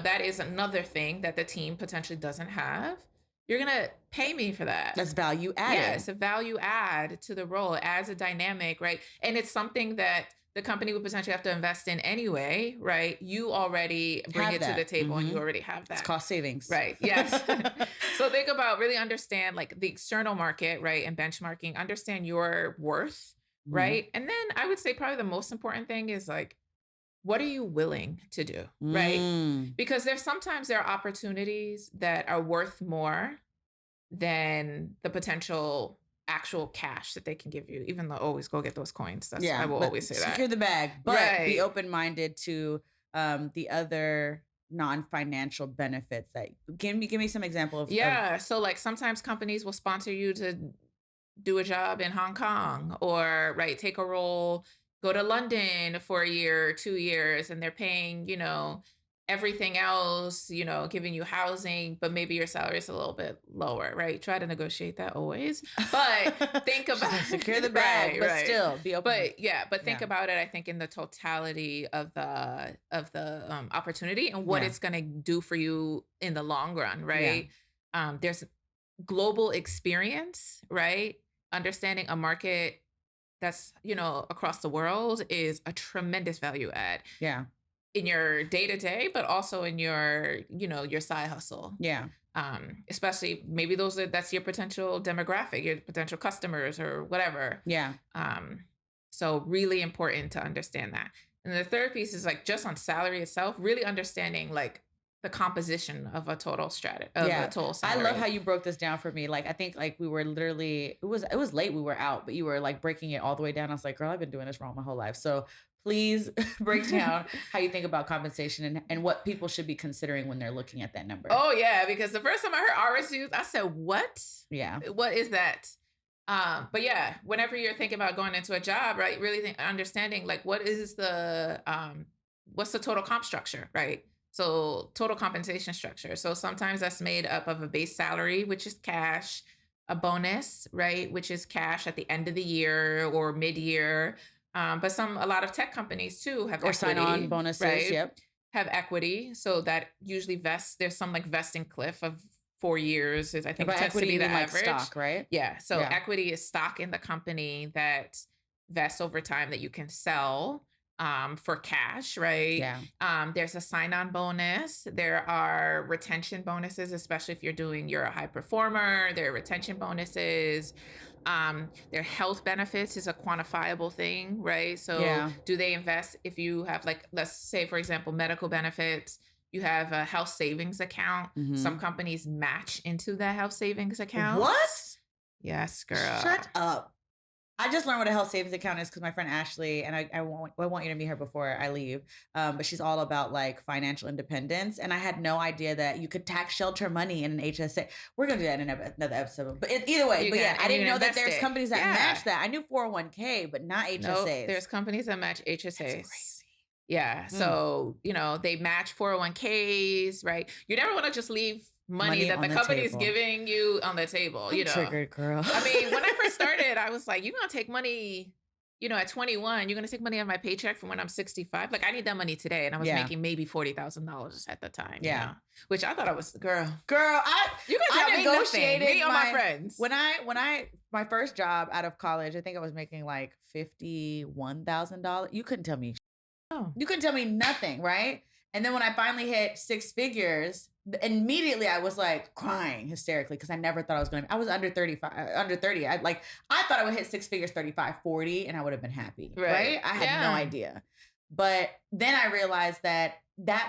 that is another thing that the team potentially doesn't have. You're going to pay me for that. That's value added. Yeah, it's a value add to the role. It adds a dynamic, right? And it's something that the company would potentially have to invest in anyway, right? You already bring it to the table and you already have that. It's cost savings. Right, yes. So think about, really understand like the external market, right? And benchmarking, understand your worth, right? And then I would say probably the most important thing is like, what are you willing to do, right? Because sometimes there are opportunities that are worth more than the potential actual cash that they can give you, even though always go get those coins. I will always say that. Secure the bag, but be open-minded to the other non-financial benefits. That give me some example of. So like sometimes companies will sponsor you to do a job in Hong Kong, or take a role, go to London for a year or 2 years, and they're paying, everything else, giving you housing, but maybe your salary is a little bit lower, right? Try to negotiate that always, but think about secure the bag, but still be open. But think about it. I think in the totality of the opportunity and what it's going to do for you in the long run, right? There's global experience, right? Understanding a market that's, across the world is a tremendous value add. Yeah. In your day-to-day, but also in your, your side hustle. Yeah. Especially maybe that's your potential demographic, your potential customers or whatever. Yeah. So really important to understand that. And the third piece is like just on salary itself, really understanding like the composition of a total strategy, of a total salary. I love how you broke this down for me. Like, I think like we were literally, it was late, we were out, but you were like breaking it all the way down. I was like, girl, I've been doing this wrong my whole life. So please break down how you think about compensation and what people should be considering when they're looking at that number. Oh yeah, because the first time I heard RSUs, I said, what? Yeah. What is that? But yeah, whenever you're thinking about going into a job, right, really understanding like what is the, what's the total comp structure, right? So total compensation structure. So sometimes that's made up of a base salary, which is cash, a bonus, right, which is cash at the end of the year or mid-year. But a lot of tech companies too have or sign-on bonuses, right? Yep. Have equity. So that usually vests. There's some like vesting cliff of 4 years. I think tends to be the average. Like stock, right? Yeah. So equity is stock in the company that vests over time that you can sell for cash, right? Yeah. There's a sign-on bonus. There are retention bonuses, especially if you're a high performer. There are retention bonuses. Their health benefits is a quantifiable thing, right? So do they invest if you have like, let's say, for example, medical benefits, you have a health savings account. Mm-hmm. Some companies match into that health savings account. What? Yes, girl. Shut up. I just learned what a health savings account is because my friend Ashley, and I want you to meet her before I leave, but she's all about like financial independence. And I had no idea that you could tax shelter money in an HSA. We're going to do that in another episode. But either way, I didn't know that there's companies that match that. I knew 401k, but not HSAs. Nope, there's companies that match HSAs. That's crazy. Yeah. So, they match 401ks, right? You never want to just leave money that the company is giving you on the table, Triggered, girl. I mean, when I first started, I was like, you're going to take money, at 21, you're going to take money out of my paycheck from when I'm 65. Like, I need that money today. And I was making maybe $40,000 at the time. Yeah. Which I thought I was, girl, you can tell me negotiated me or my friends. When my first job out of college, I think I was making like $51,000. You couldn't tell me. Oh. You couldn't tell me nothing, right? And then when I finally hit 6 figures, immediately I was like crying hysterically because I never thought I was going to. I was under 30. I thought I would hit 6 figures, 35, 40, and I would have been happy, right? I had no idea. But then I realized that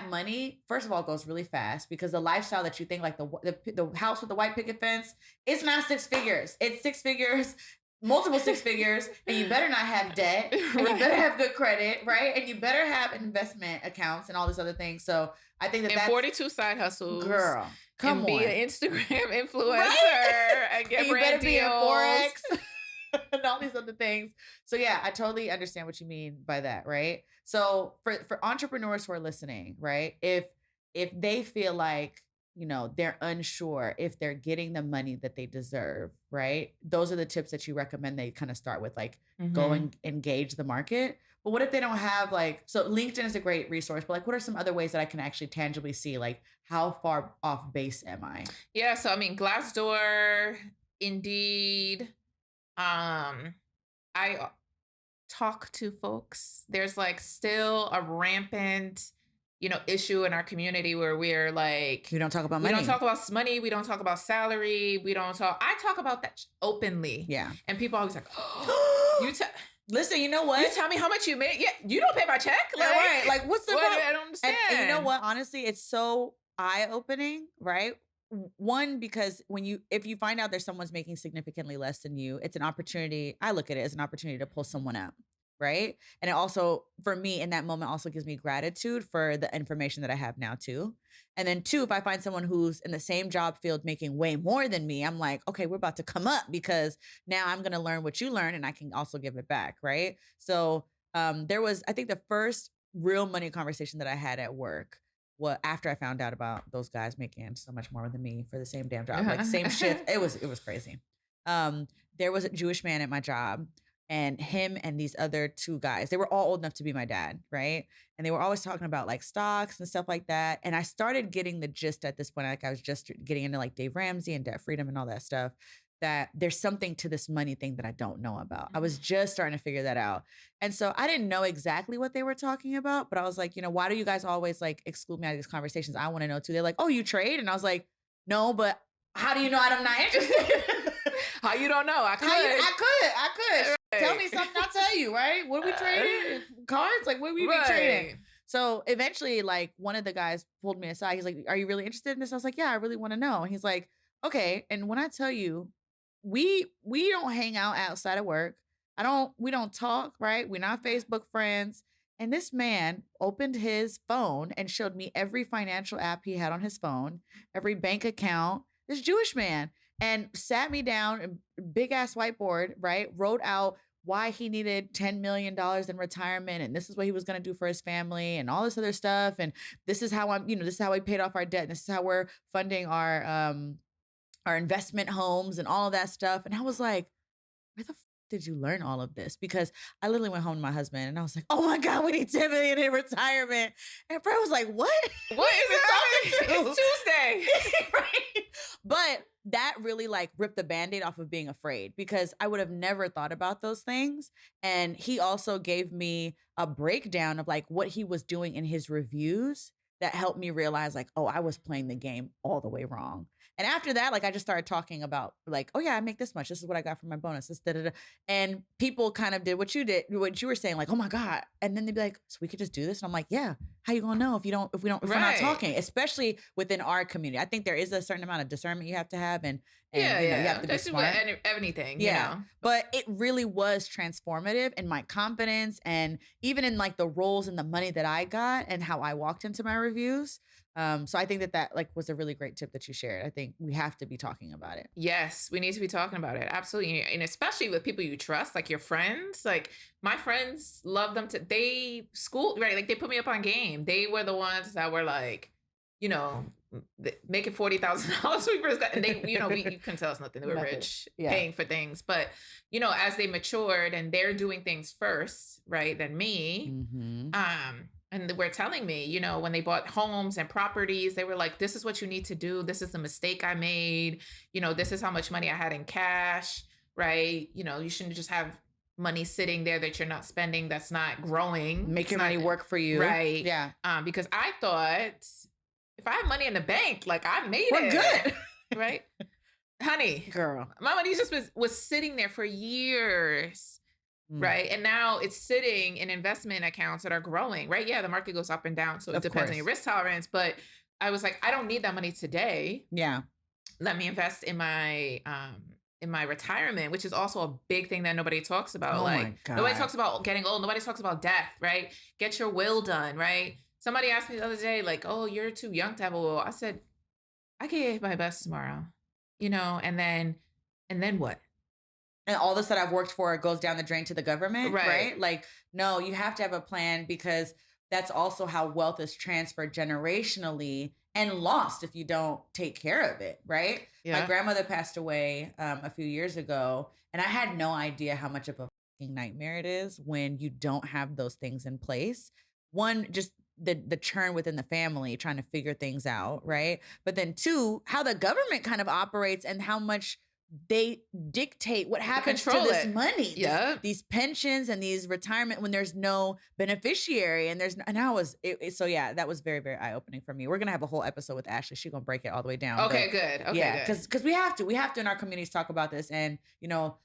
money, first of all, goes really fast because the lifestyle that you think, like the house with the white picket fence, it's not 6 figures. It's 6 figures. Multiple 6 figures, and you better not have debt, and you better have good credit, right? And you better have investment accounts and all these other things. So I think that's 42 side hustles, girl. Come on, be an Instagram influencer and get brand deals. You better be in Forex and all these other things. So yeah, I totally understand what you mean by that, right? So for entrepreneurs who are listening, right? If they feel like they're unsure if they're getting the money that they deserve, right? Those are the tips that you recommend they kind of start with, like go and engage the market. But what if they don't have so LinkedIn is a great resource, but like what are some other ways that I can actually tangibly see like how far off base am I? Yeah. So, I mean, Glassdoor, Indeed, I talk to folks. There's like still a rampant issue in our community where we're like, we don't talk about money. We don't talk about money. We don't talk about salary. I talk about that openly. Yeah. And people always like, oh, listen, you know what? You tell me how much you make. Yeah. You don't pay my check. Like, right. Like what's the problem? I don't understand. And you know what? Honestly, it's so eye-opening, right? One, because if you find out there's someone's making significantly less than you, it's an opportunity. I look at it as an opportunity to pull someone up. Right. And it also, for me in that moment, also gives me gratitude for the information that I have now too. And then 2, if I find someone who's in the same job field making way more than me, I'm like, okay, we're about to come up because now I'm going to learn what you learned and I can also give it back. Right. So there was, I think the first real money conversation that I had at work after I found out about those guys making so much more than me for the same damn job, like same shift. It was crazy. There was a Jewish man at my job. And him and these other 2 guys, they were all old enough to be my dad, right? And they were always talking about like stocks and stuff like that. And I started getting the gist at this point. Like I was just getting into like Dave Ramsey and debt freedom and all that stuff, that there's something to this money thing that I don't know about. I was just starting to figure that out. And so I didn't know exactly what they were talking about, but I was like, why do you guys always like exclude me out of these conversations? I want to know too. They're like, oh, you trade? And I was like, no, but how do you know I'm not interested? How you don't know? I could. I could. Right. Tell me something, I'll tell you, right? What are we trading? cards? Like, what would we be trading? So eventually, like, one of the guys pulled me aside. He's like, are you really interested in this? I was like, yeah, I really want to know. And he's like, okay. And when I tell you, we don't hang out outside of work. We don't talk, right? We're not Facebook friends. And this man opened his phone and showed me every financial app he had on his phone, every bank account, this Jewish man, and sat me down, big ass whiteboard, right? Wrote out why he needed $10 million in retirement. And this is what he was going to do for his family and all this other stuff. And this is how this is how we paid off our debt. And this is how we're funding our investment homes and all of that stuff. And I was like, where the did you learn all of this? Because I literally went home to my husband and I was like, oh my God, we need 10 million in retirement. And Fred was like, what? What is it? It's Tuesday. Right? But that really like ripped the Band-Aid off of being afraid, because I would have never thought about those things. And he also gave me a breakdown of like what he was doing in his reviews that helped me realize like, oh, I was playing the game all the way wrong. And after that, like I just started talking about like, oh yeah, I make this much. This is what I got from my bonus. This, da, da, da. And people kind of did what you were saying, like, oh my God. And then they'd be like, so we could just do this. And I'm like, yeah, how you gonna know if we're not talking, especially within our community. I think there is a certain amount of discernment you have to have and you have to be smart. Anything, yeah. But it really was transformative in my confidence and even in like the roles and the money that I got and how I walked into my reviews. So I think that like was a really great tip that you shared. I think we have to be talking about it. Yes, we need to be talking about it. Absolutely. And especially with people you trust, like your friends. Like my friends love them they right? Like they put me up on game. They were the ones that were like, making $40,000 and they, you couldn't tell us nothing. They were rich, paying for things. But, as they matured and they're doing things first, right, than me, and they were telling me, when they bought homes and properties, they were like, this is what you need to do. This is the mistake I made. This is how much money I had in cash, right? You shouldn't just have money sitting there that you're not spending, that's not growing. Make your money work for you. Right. Yeah. Because I thought if I have money in the bank, like I made We're good. Right? Honey. Girl. My money just was sitting there for years. Right. And now it's sitting in investment accounts that are growing, right? Yeah, the market goes up and down. So it depends on your risk tolerance. But I was like, I don't need that money today. Yeah. Let me invest in my retirement, which is also a big thing that nobody talks about. Oh like my God. Nobody talks about getting old. Nobody talks about death, right? Get your will done, right? Somebody asked me the other day, like, oh, you're too young to have a will. I said, I give my best tomorrow, and then what? And all this that I've worked for goes down the drain to the government, right? Like, no, you have to have a plan, because that's also how wealth is transferred generationally and lost if you don't take care of it, right? Yeah. My grandmother passed away a few years ago, and I had no idea how much of a fucking nightmare it is when you don't have those things in place. One, just the churn within the family, trying to figure things out, right? But then two, how the government kind of operates and how much they dictate what happens to this money, these pensions and these retirement when there's no beneficiary and that was very, very eye-opening for me. We're gonna have a whole episode with Ashley. She's gonna break it all the way down. Okay, good. Okay, because we have to in our communities talk about this. And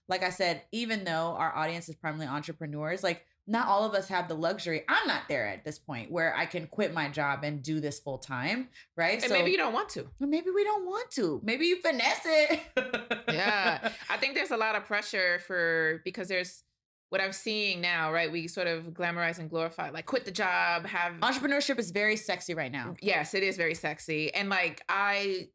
like I said, even though our audience is primarily entrepreneurs, like not all of us have the luxury. I'm not there at this point where I can quit my job and do this full time, right? And maybe you don't want to. Maybe we don't want to. Maybe you finesse it. Yeah. I think there's a lot of pressure because there's what I'm seeing now, right? We sort of glamorize and glorify, like quit the job, entrepreneurship is very sexy right now. Yes, it is very sexy. And like, I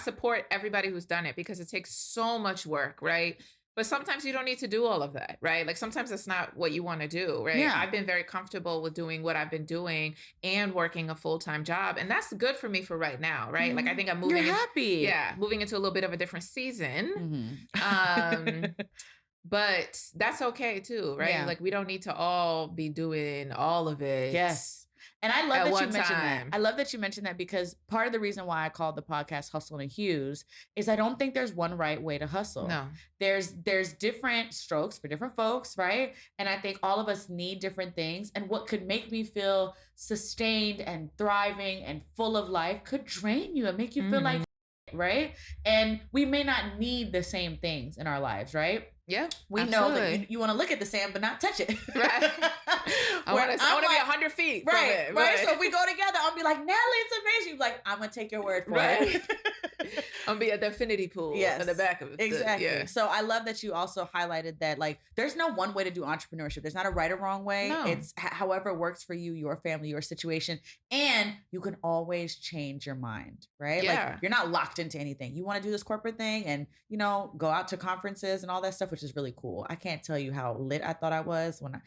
support everybody who's done it because it takes so much work, right? But sometimes you don't need to do all of that, right? Like sometimes it's not what you want to do, right? Yeah. I've been very comfortable with doing what I've been doing and working a full-time job. And that's good for me for right now, right? Like I think I'm moving. You're happy. Yeah. Moving into a little bit of a different season. But that's okay too, right? Yeah. Like we don't need to all be doing all of it. Yes. And I love that you mentioned that. I love that you mentioned that because part of the reason why I called the podcast Hustle and Hues is I don't think there's one right way to hustle. No. There's different strokes for different folks, right? And I think all of us need different things. And what could make me feel sustained and thriving and full of life could drain you and make you feel like right? And we may not need the same things in our lives, right? Yeah, we know that you want to look at the sand but not touch it. Right. I want to be 100 feet from it. Right. So if we go together, I'll be like, Natalie, it's amazing. You'll be like, I'm going to take your word for it. I'll be at the infinity pool in the back of it. Exactly. So I love that you also highlighted that, like, there's no one way to do entrepreneurship. There's not a right or wrong way. No. It's however works for you, your family, your situation. And you can always change your mind, right? Yeah. Like, you're not locked into anything. You want to do this corporate thing and, go out to conferences and all that stuff, which is really cool. I can't tell you how lit I thought I was when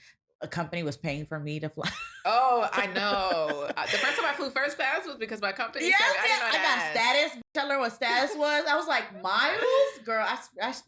a company was paying for me to fly. Oh, I know. The first time I flew first class was because my company said I didn't know I got status. Tell her what status was. I was like, miles? Girl,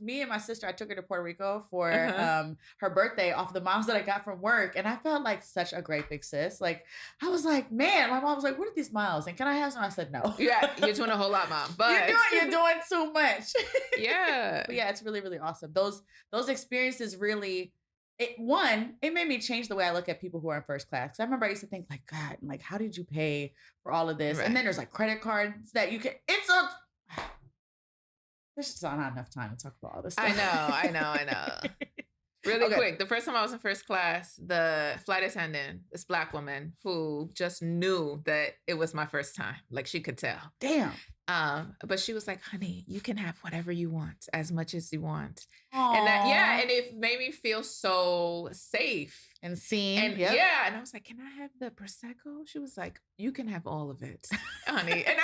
me and my sister, I took her to Puerto Rico for her birthday off the miles that I got from work. And I felt like such a great big sis. Like, I was like, man, my mom was like, what are these miles? And can I have some? I said, no. Yeah, you're doing a whole lot, Mom. But you're doing too much. Yeah. But yeah, it's really, really awesome. Those experiences really... It made me change the way I look at people who are in first class. Because I remember I used to think like, God, like, how did you pay for all of this? Right. And then there's like credit cards that you can, there's just not enough time to talk about all this stuff. I know. Really quick. The first time I was in first class, the flight attendant, this Black woman who just knew that it was my first time. Like, she could tell. Damn. But she was like, honey, you can have whatever you want, as much as you want. Aww. And it made me feel so safe. And seen. And yeah. And I was like, can I have the Prosecco? She was like, you can have all of it, honey. And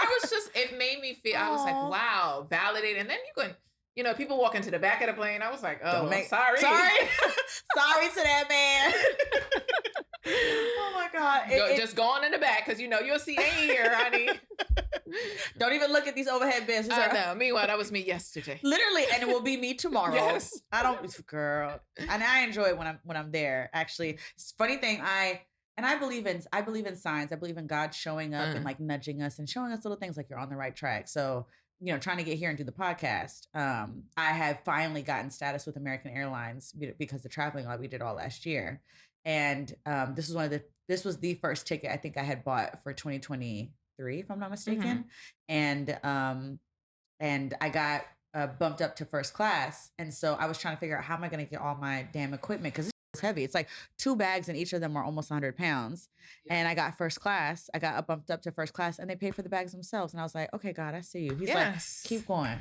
it made me feel, I was like, wow, validated. And then you can, people walk into the back of the plane. I was like, oh, I'm sorry. Sorry to that man. Oh my God. Just go on in the back because your seat ain't here, honey. Don't even look at these overhead bins. I know. Meanwhile, that was me yesterday. Literally, and it will be me tomorrow. Yes. I don't, girl. And I enjoy it when I'm there. Actually, it's a funny thing. I believe in signs. I believe in God showing up and like nudging us and showing us little things like you're on the right track. So, trying to get here and do the podcast. I have finally gotten status with American Airlines because the traveling we did all last year. And this was the first ticket I think I had bought for 2023, if I'm not mistaken. Mm-hmm. And I got bumped up to first class. And so I was trying to figure out how am I going to get all my damn equipment? Because it's heavy. It's like 2 bags and each of them are almost 100 pounds. Yeah. And I got first class. I got bumped up to first class and they paid for the bags themselves. And I was like, okay, God, I see you. He's like, keep going.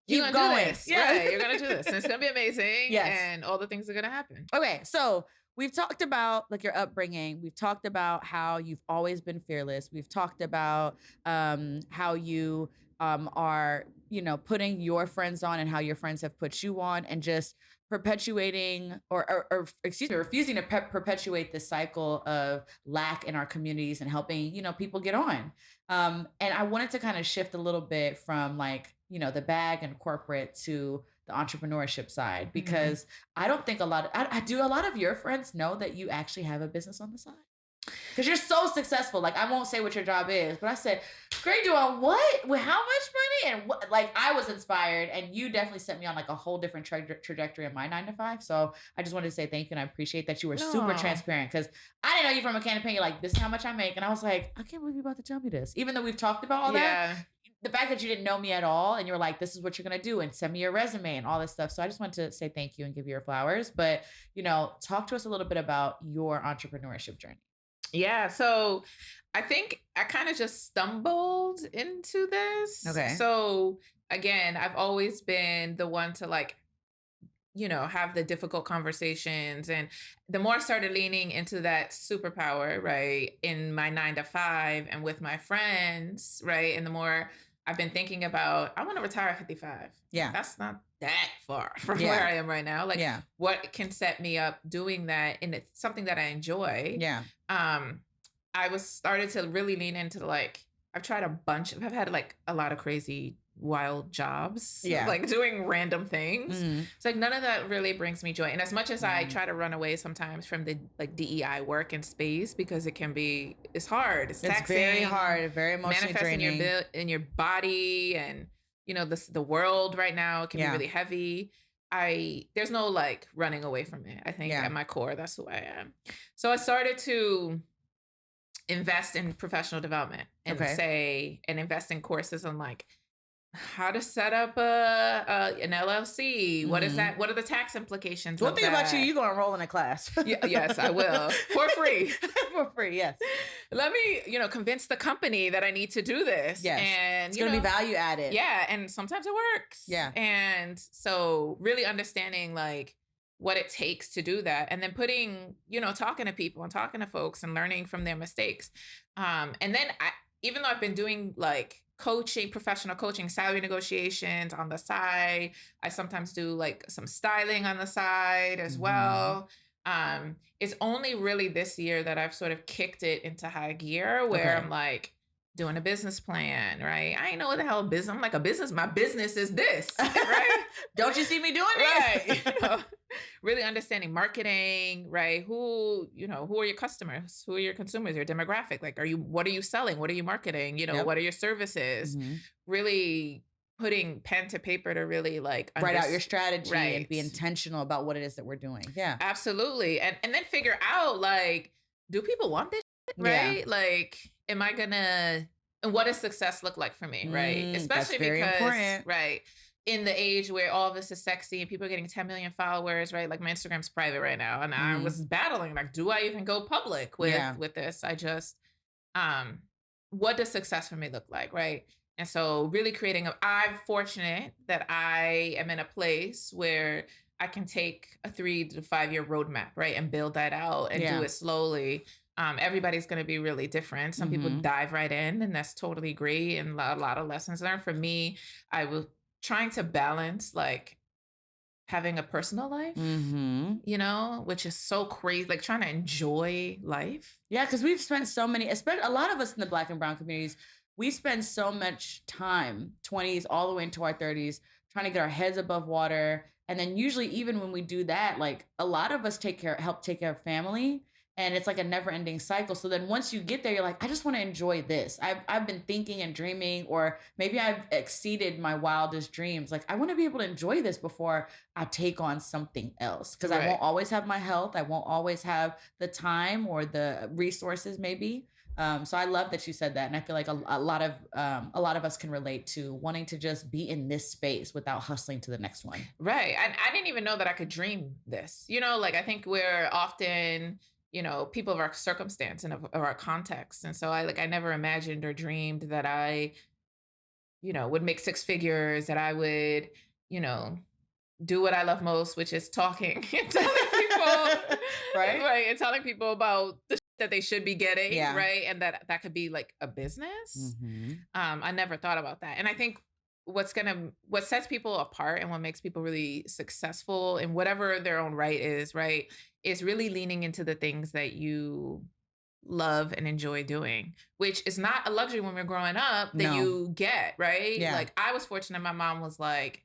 You're going to do this. Yeah. Right. You're going to do this. And it's going to be amazing. Yes. And all the things are going to happen. Okay. So we've talked about like your upbringing. We've talked about how you've always been fearless. We've talked about how you are, putting your friends on and how your friends have put you on and just perpetuating refusing to perpetuate the cycle of lack in our communities and helping, people get on. And I wanted to kind of shift a little bit from like, the bag and corporate to the entrepreneurship side, because I don't think a lot of your friends know that you actually have a business on the side? Because you're so successful. Like, I won't say what your job is, but I said, "Great, doing what? With how much money?" And what, like, I was inspired, and you definitely sent me on like a whole different trajectory in my 9 to 5. So I just wanted to say thank you, and I appreciate that you were super transparent, because I didn't know you from a can of paint. You're like, "This is how much I make," and I was like, "I can't believe you're about to tell me this," even though we've talked about all that. The fact that you didn't know me at all and you were like, this is what you're going to do and send me your resume and all this stuff. So I just wanted to say thank you and give you your flowers. But, talk to us a little bit about your entrepreneurship journey. Yeah. So I think I kind of just stumbled into this. Okay. So again, I've always been the one to like, have the difficult conversations. And the more I started leaning into that superpower, right, in my 9 to 5 and with my friends, right, and the more I've been thinking about, I want to retire at 55. Yeah. That's not that far from where I am right now. Like, what can set me up doing that? And it's something that I enjoy. Yeah. I started to really lean into like, I've had like a lot of crazy wild jobs, like doing random things. It's like none of that really brings me joy. And as much as I try to run away sometimes from the like DEI work and space, because it's hard, it's taxing, very hard, very emotionally draining in your body, and the world right now can be really heavy. There's no like running away from it. I think at my core, that's who I am. So I started to invest in professional development and invest in courses on like how to set up an LLC. What is that? What are the tax implications One of thing about you, that? you're going to enroll in a class. Yes, I will. For free. For free, yes. Let me, convince the company that I need to do this. Yes. And, It's going to be value added. yeah. And sometimes it works. Yeah. And so really understanding like what it takes to do that. And then putting, talking to people and talking to folks and learning from their mistakes. And then even though I've been doing like coaching, professional coaching, salary negotiations on the side, I sometimes do like some styling on the side as well. It's only really this year that I've sort of kicked it into high gear where I'm like doing a business plan, right? I ain't know what the hell business. I'm like my business is this, right? Don't you see me doing it? Right. Really understanding marketing, right? Who are your customers? Who are your consumers, your demographic? Like, what are you selling? What are you marketing? What are your services? Really putting pen to paper to really like write out your strategy and be intentional about what it is that we're doing. Yeah, absolutely. And then figure out like, do people want this shit, right? Yeah. Like, am I gonna, and what does success look like for me, right? Especially because, important. Right, in the age where all of this is sexy and people are getting 10 million followers, right? Like my Instagram's private right now. And I was battling, like, do I even go public with this? I just, what does success for me look like, right? And so really I'm fortunate that I am in a place where I can take a 3 to 5 year roadmap, right? And build that out and do it slowly. Everybody's going to be really different. Some people dive right in and that's totally great. And a lot of lessons learned. For me, I was trying to balance like having a personal life, which is so crazy, like trying to enjoy life. Yeah, because we've spent so many, especially a lot of us in the Black and brown communities, we spend so much time, 20s all the way into our 30s, trying to get our heads above water. And then usually even when we do that, like a lot of us help take care of family. And it's like a never ending cycle. So then once you get there, you're like, I just want to enjoy this. I've been thinking and dreaming, or maybe I've exceeded my wildest dreams. Like I want to be able to enjoy this before I take on something else. Because I won't always have my health. I won't always have the time or the resources maybe. So I love that you said that. And I feel like a lot of us can relate to wanting to just be in this space without hustling to the next one. Right. I didn't even know that I could dream this, like I think we're often, people of our circumstance and of our context. And so I never imagined or dreamed that I, would make 6 figures, that I would, do what I love most, which is talking and telling people, right. And telling people about the that they should be getting, right? And that could be like a business. I never thought about that. And I think what sets people apart and what makes people really successful in whatever their own right, is really leaning into the things that you love and enjoy doing, which is not a luxury when we're growing up that you get, right? Yeah. Like I was fortunate. My mom was like,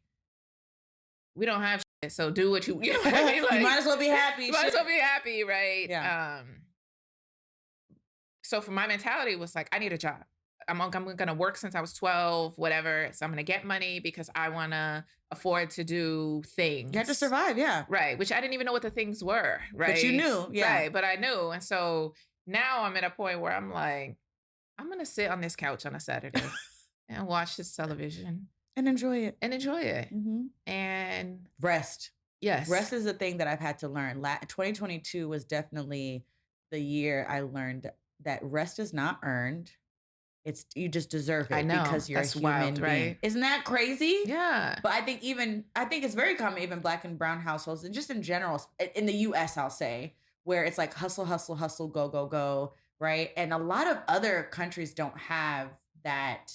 we don't have shit, so do what you know what I mean? Like, you might as well be happy. You might as well be happy, right? Yeah. So for my mentality was like, I need a job. I'm going to work since I was 12, whatever. So I'm going to get money because I want to afford to do things. You have to survive, yeah. Right, which I didn't even know what the things were, right? But you knew, yeah. Right, but I knew. And so now I'm at a point where I'm like, I'm going to sit on this couch on a Saturday and watch this television. And enjoy it. And rest. Yes. Rest is a thing that I've had to learn. 2022 was definitely the year I learned that rest is not earned. You just deserve it. I know. Because you're That's a human wild, being. Right? Isn't that crazy? Yeah. But I think it's very common, even Black and brown households, and just in general, in the US, I'll say, where it's like hustle, hustle, hustle, go, go, go, right? And a lot of other countries don't have that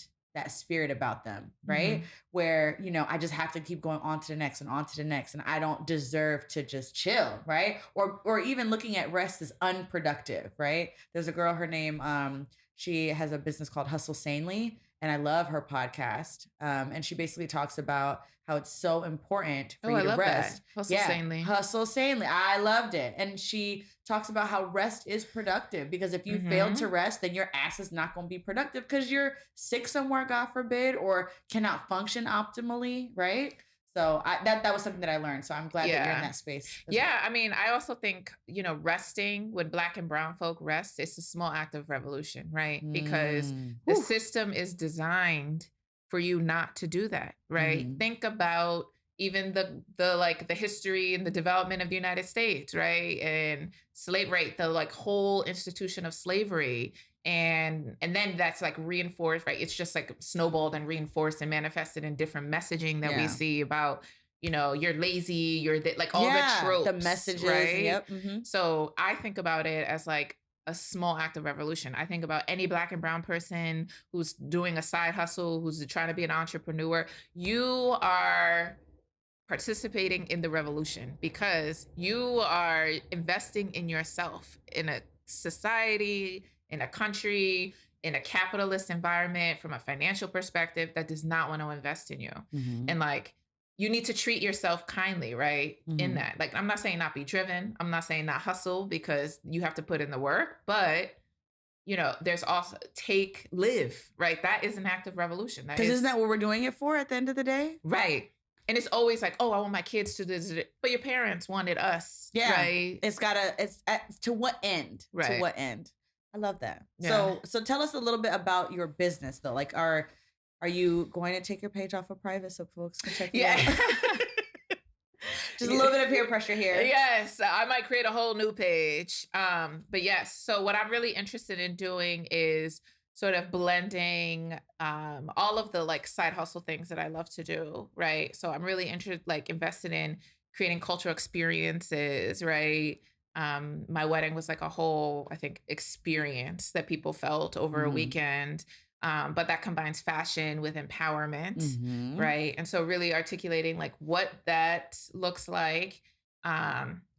spirit about them, right? Where, I just have to keep going on to the next and on to the next, and I don't deserve to just chill, right? Or even looking at rest as unproductive, right? There's a girl, her name, she has a business called Hustle Sanely, and I love her podcast. And she basically talks about how it's so important for you to rest. Hustle Sanely. Hustle Sanely. I loved it. And she talks about how rest is productive, because if you fail to rest, then your ass is not going to be productive because you're sick somewhere, God forbid, or cannot function optimally, right? So that was something that I learned. So I'm glad that you're in that space. Yeah. Well. I mean, I also think, resting, when Black and brown folk rest, it's a small act of revolution, right? Because the system is designed for you not to do that, right? Mhm. Think about even the history and the development of the United States, right? And slave right, the like whole institution of slavery. And then that's like reinforced, right? It's just like snowballed and reinforced and manifested in different messaging that we Yeah. see about, you're lazy, like all the Yeah, tropes, the messages. right? Yep. Hmm. So I think about it as like a small act of revolution. I think about any Black and brown person who's doing a side hustle, who's trying to be an entrepreneur. You are participating in the revolution because you are investing in yourself, in a society, in a country, in a capitalist environment, from a financial perspective that does not want to invest in you. Hmm. And like, you need to treat yourself kindly, right? In Mhm. that. Like, I'm not saying not be driven. I'm not saying not hustle, because you have to put in the work, but there's also live, right? That is an act of revolution. That Because is isn't that what we're doing it for at the end of the day? right. And it's always like, oh, I want my kids to this, but your parents wanted us, Yeah. right? It's to what end? Right. To what end? I love that. Yeah. So tell us a little bit about your business though. Like, are you going to take your page off of private so folks can check you out? Just a little bit of peer pressure here. Yes, I might create a whole new page. But yes, so what I'm really interested in doing is sort of blending all of the like side hustle things that I love to do, right? So I'm really invested in creating cultural experiences, right? My wedding was like a whole, I think, experience that people felt over a weekend. But that combines fashion with empowerment, right? And so really articulating like what that looks like,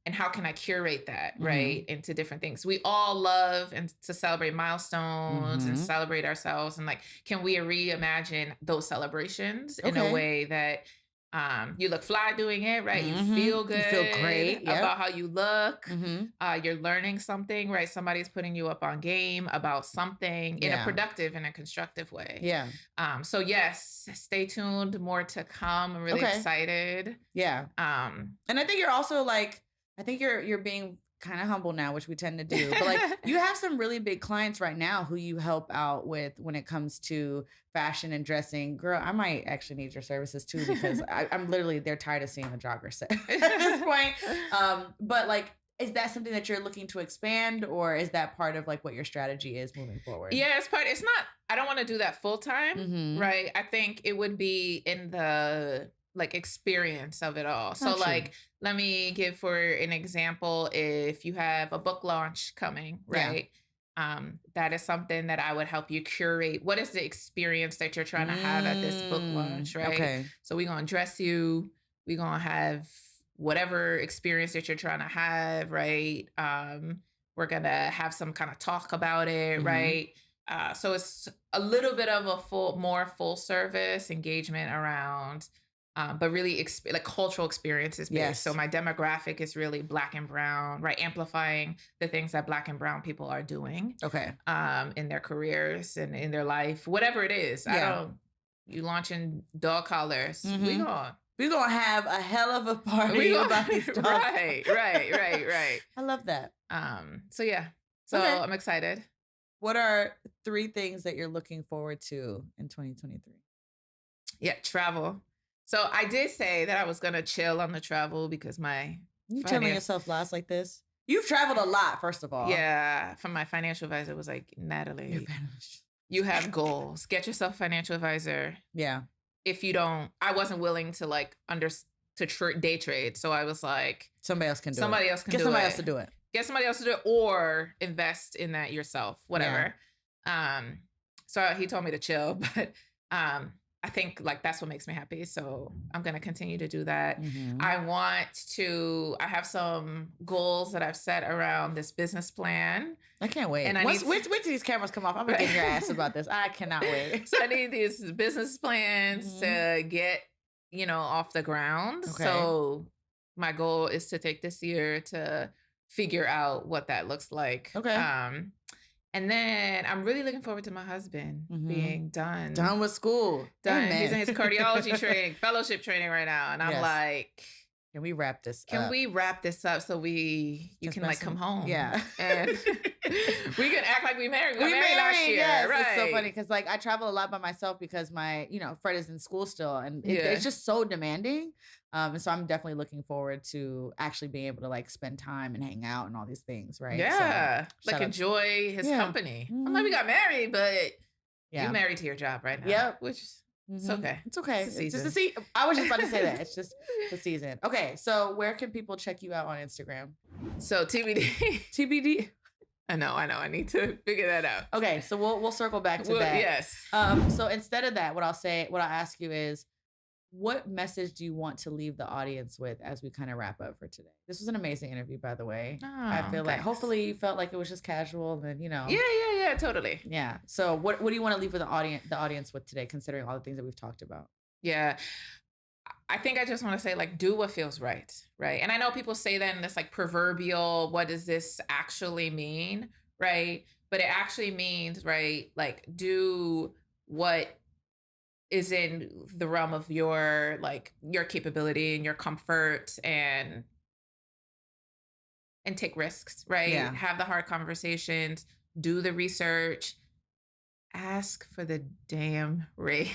and how can I curate that, right, into different things. We all love and to celebrate milestones and celebrate ourselves, and like, can we reimagine those celebrations in a way that you look fly doing it, right? You feel good. You feel great about how you look. You're learning something, right? Somebody's putting you up on game about something in a productive and a constructive way. Yeah. So yes, stay tuned. More to come. I'm really excited. Yeah. And I think you're also like, I think you're being kind of humble now, which we tend to do. But like, you have some really big clients right now who you help out with when it comes to fashion and dressing. Girl, I might actually need your services too, because I'm literally, they're tired of seeing a jogger set at this point. But like, is that something that you're looking to expand, or is that part of like what your strategy is moving forward? Yeah, it's not, I don't want to do that full time, right? I think it would be in the like experience of it all. So like, let me give for an example, if you have a book launch coming, right? That is something that I would help you curate. What is the experience that you're trying to have at this book launch, right? Okay. So we're going to dress you. We're going to have whatever experience that you're trying to have, right? We're going to have some kind of talk about it, right? So it's a little bit of a more full service engagement around, but really like cultural experiences based. Yes. So my demographic is really Black and brown, right? Amplifying the things that Black and brown people are doing, in their careers and in their life, whatever it is. You launching dog collars, We're going to have a hell of a party about these dogs. Right. I love that. So yeah. So I'm excited. What are 3 things that you're looking forward to in 2023? Yeah, travel. So I did say that I was going to chill on the travel because You telling yourself lies like this? You've traveled a lot, first of all. Yeah. From my financial advisor was like, Natalie, you have goals. Get yourself a financial advisor. Yeah. If you don't, I wasn't willing to like day trade. So I was like, somebody else can do it. Get somebody else to do it. Get somebody else to do it, or invest in that yourself, whatever. Yeah. So he told me to chill, but I think like that's what makes me happy. So I'm going to continue to do that. I have some goals that I've set around this business plan. I can't wait. And wait till these cameras come off. I'm going to get your ass about this. I cannot wait. So I need these business plans to get, off the ground. Okay. So my goal is to take this year to figure out what that looks like. Okay. And then I'm really looking forward to my husband being done with school. Done. Amen. He's in his cardiology training, fellowship training right now. And I'm like, Can we wrap this Can up? we wrap this up so you can like come home? Yeah. And we can act like we married. We married last year. Yes. Right. It's so funny because like I travel a lot by myself because my, Fred is in school still and it's just so demanding. And so I'm definitely looking forward to actually being able to like spend time and hang out and all these things, right? Yeah. So, like enjoy his company. I'm like, we got married, but you married to your job right now. Yep. Which it's okay. It's okay. It's just the season. I was just about to say that. It's just the season. Okay. So where can people check you out on Instagram? So TBD. TBD. I know. I need to figure that out. Okay. So we'll circle back to that. Yes. So instead of that, what I'll ask you is, what message do you want to leave the audience with as we kind of wrap up for today? This was an amazing interview, by the way. Oh, I feel like hopefully you felt like it was just casual and Yeah, totally. Yeah. So what do you want to leave with the audience with today, considering all the things that we've talked about? Yeah. I think I just want to say, like, do what feels right. Right. And I know people say that in this like proverbial, what does this actually mean? Right. But it actually means, right, like do what is in the realm of your capability and your comfort and take risks, right? Yeah. Have the hard conversations, do the research, ask for the damn raise,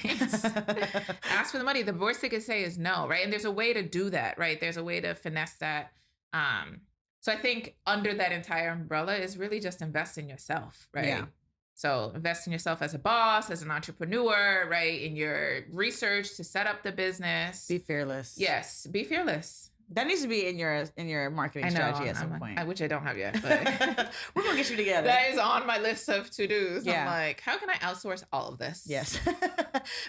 ask for the money. The worst they could say is no, right? And there's a way to do that, right? There's a way to finesse that. So I think under that entire umbrella is really just invest in yourself, right? Yeah. So invest in yourself as a boss, as an entrepreneur, right? In your research to set up the business. Be fearless. Yes, be fearless. That needs to be in your marketing strategy at some point. Which I don't have yet, but we're gonna get you together. That is on my list of to-dos. Yeah. I'm like, how can I outsource all of this? Yes.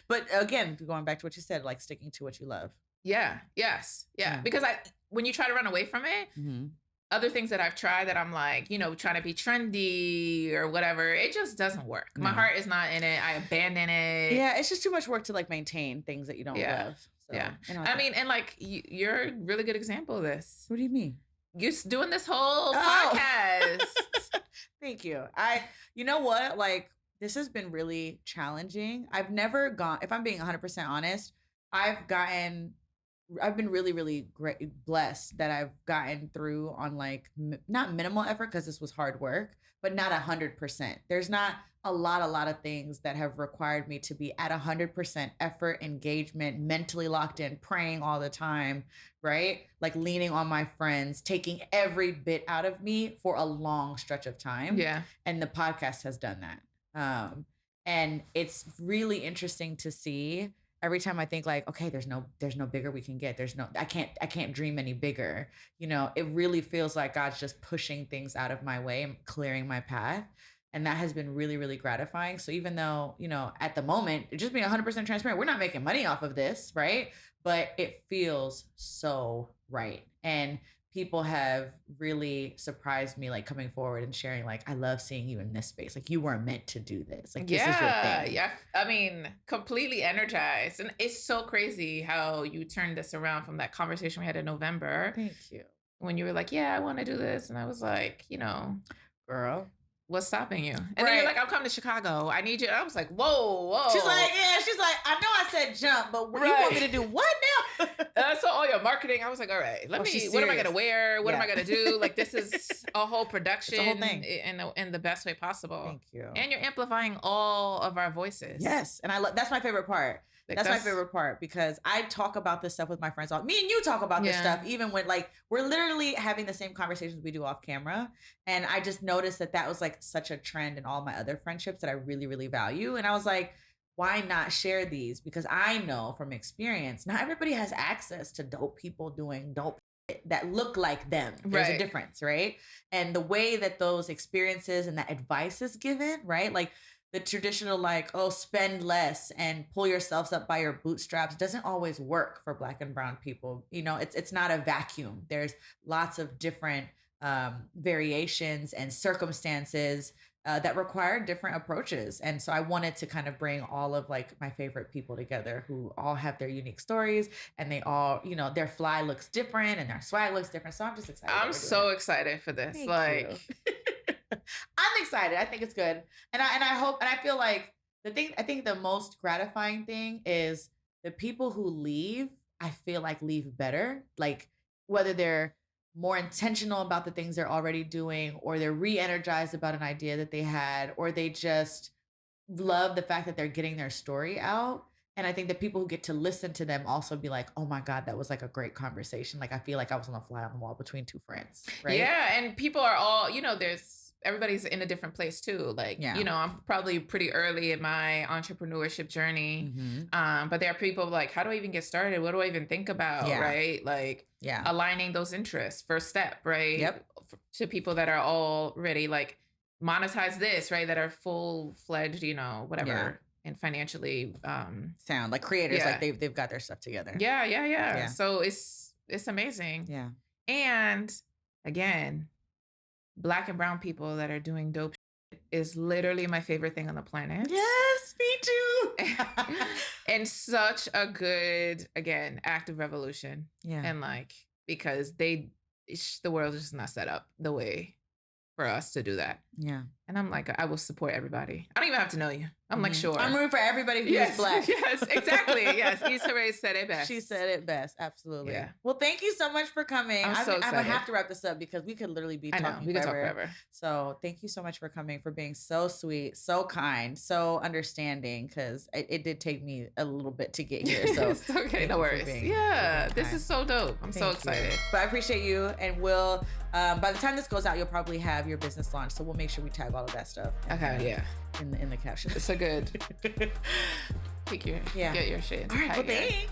But again, going back to what you said, like sticking to what you love. Yeah. Yes. Yeah. Because when you try to run away from it, other things that I've tried that I'm like, trying to be trendy or whatever, it just doesn't work. No. My heart is not in it. I abandon it. Yeah, it's just too much work to like maintain things that you don't love. So, yeah. I mean, and like, you're a really good example of this. What do you mean? You're doing this whole podcast. Thank you. You know what? Like, this has been really challenging. I've never gone, if I'm being 100% honest, I've been really, really blessed that I've gotten through on like, not minimal effort because this was hard work, but not 100%. There's not a lot of things that have required me to be at 100% effort, engagement, mentally locked in, praying all the time, right? Like leaning on my friends, taking every bit out of me for a long stretch of time. Yeah. And the podcast has done that. And it's really interesting to see. Every time I think like, okay, there's no bigger we can get. I can't dream any bigger. It really feels like God's just pushing things out of my way and clearing my path. And that has been really, really gratifying. So even though, at the moment, just being 100% transparent, we're not making money off of this, right? But it feels so right. And people have really surprised me, like coming forward and sharing, like, I love seeing you in this space. Like, you weren't meant to do this. Like, this is your thing. Yeah. I mean, completely energized. And it's so crazy how you turned this around from that conversation we had in November. Thank you. When you were like, yeah, I want to do this. And I was like, girl, what's stopping you? And then you're like, I'm coming to Chicago. I need you. I was like, whoa. She's like, I know I said jump, but you want me to do what now? So all your marketing, I was like, all right, what am I going to wear? What am I going to do? Like, this is a whole production it's a whole thing. In the best way possible. Thank you. And you're amplifying all of our voices. Yes. And that's my favorite part. That's my favorite part because I talk about this stuff with my friends. Me and you talk about this stuff, even when like we're literally having the same conversations we do off camera. And I just noticed that was like such a trend in all my other friendships that I really, really value. And I was like, why not share these? Because I know from experience, not everybody has access to dope people doing dope shit that look like them. There's a difference, right? And the way that those experiences and that advice is given, right? Like, the traditional like, spend less and pull yourselves up by your bootstraps doesn't always work for Black and brown people. It's not a vacuum. There's lots of different variations and circumstances that require different approaches. And so I wanted to kind of bring all of like my favorite people together who all have their unique stories and they all, their fly looks different and their swag looks different. So I'm just excited. I'm so excited for this. Thank you. I'm excited. I think it's good. And I hope, and I feel like I think the most gratifying thing is the people who leave, I feel like leave better. Like whether they're more intentional about the things they're already doing, or they're re-energized about an idea that they had, or they just love the fact that they're getting their story out. And I think that people who get to listen to them also be like, oh my God, that was like a great conversation. Like, I feel like I was on a fly on the wall between two friends. Right? Yeah. And people are all, everybody's in a different place too. Like, I'm probably pretty early in my entrepreneurship journey. But there are people like, how do I even get started? What do I even think about? Right? Like aligning those interests, first step, right? Yep. To people that are already like monetize this, right? That are full-fledged, whatever. And financially sound like creators, like they've got their stuff together. Yeah. So it's amazing. Yeah. And again, Black and brown people that are doing dope shit is literally my favorite thing on the planet. Yes, me too. And such a good, again, act of revolution. Yeah. And like, because the world is just not set up the way for us to do that. Yeah. And I'm like, I will support everybody. I don't even have to know you. I'm like, sure. I'm rooting for everybody who's Black. Yes, exactly. Yes. Issa Rae said it best. She said it best. Absolutely. Yeah. Well, thank you so much for coming. I'm so excited. I'm going to have to wrap this up because we could literally be talking we could talk forever. So thank you so much for coming, for being so sweet, so kind, so understanding, because it did take me a little bit to get here. So it's okay. No worries. This is so dope. I'm so excited. But I appreciate you. And we'll, by the time this goes out, you'll probably have your business launch. So we'll make sure we tag all of that stuff. In the caption. It's a good. Get your shit. All right. Well, thanks.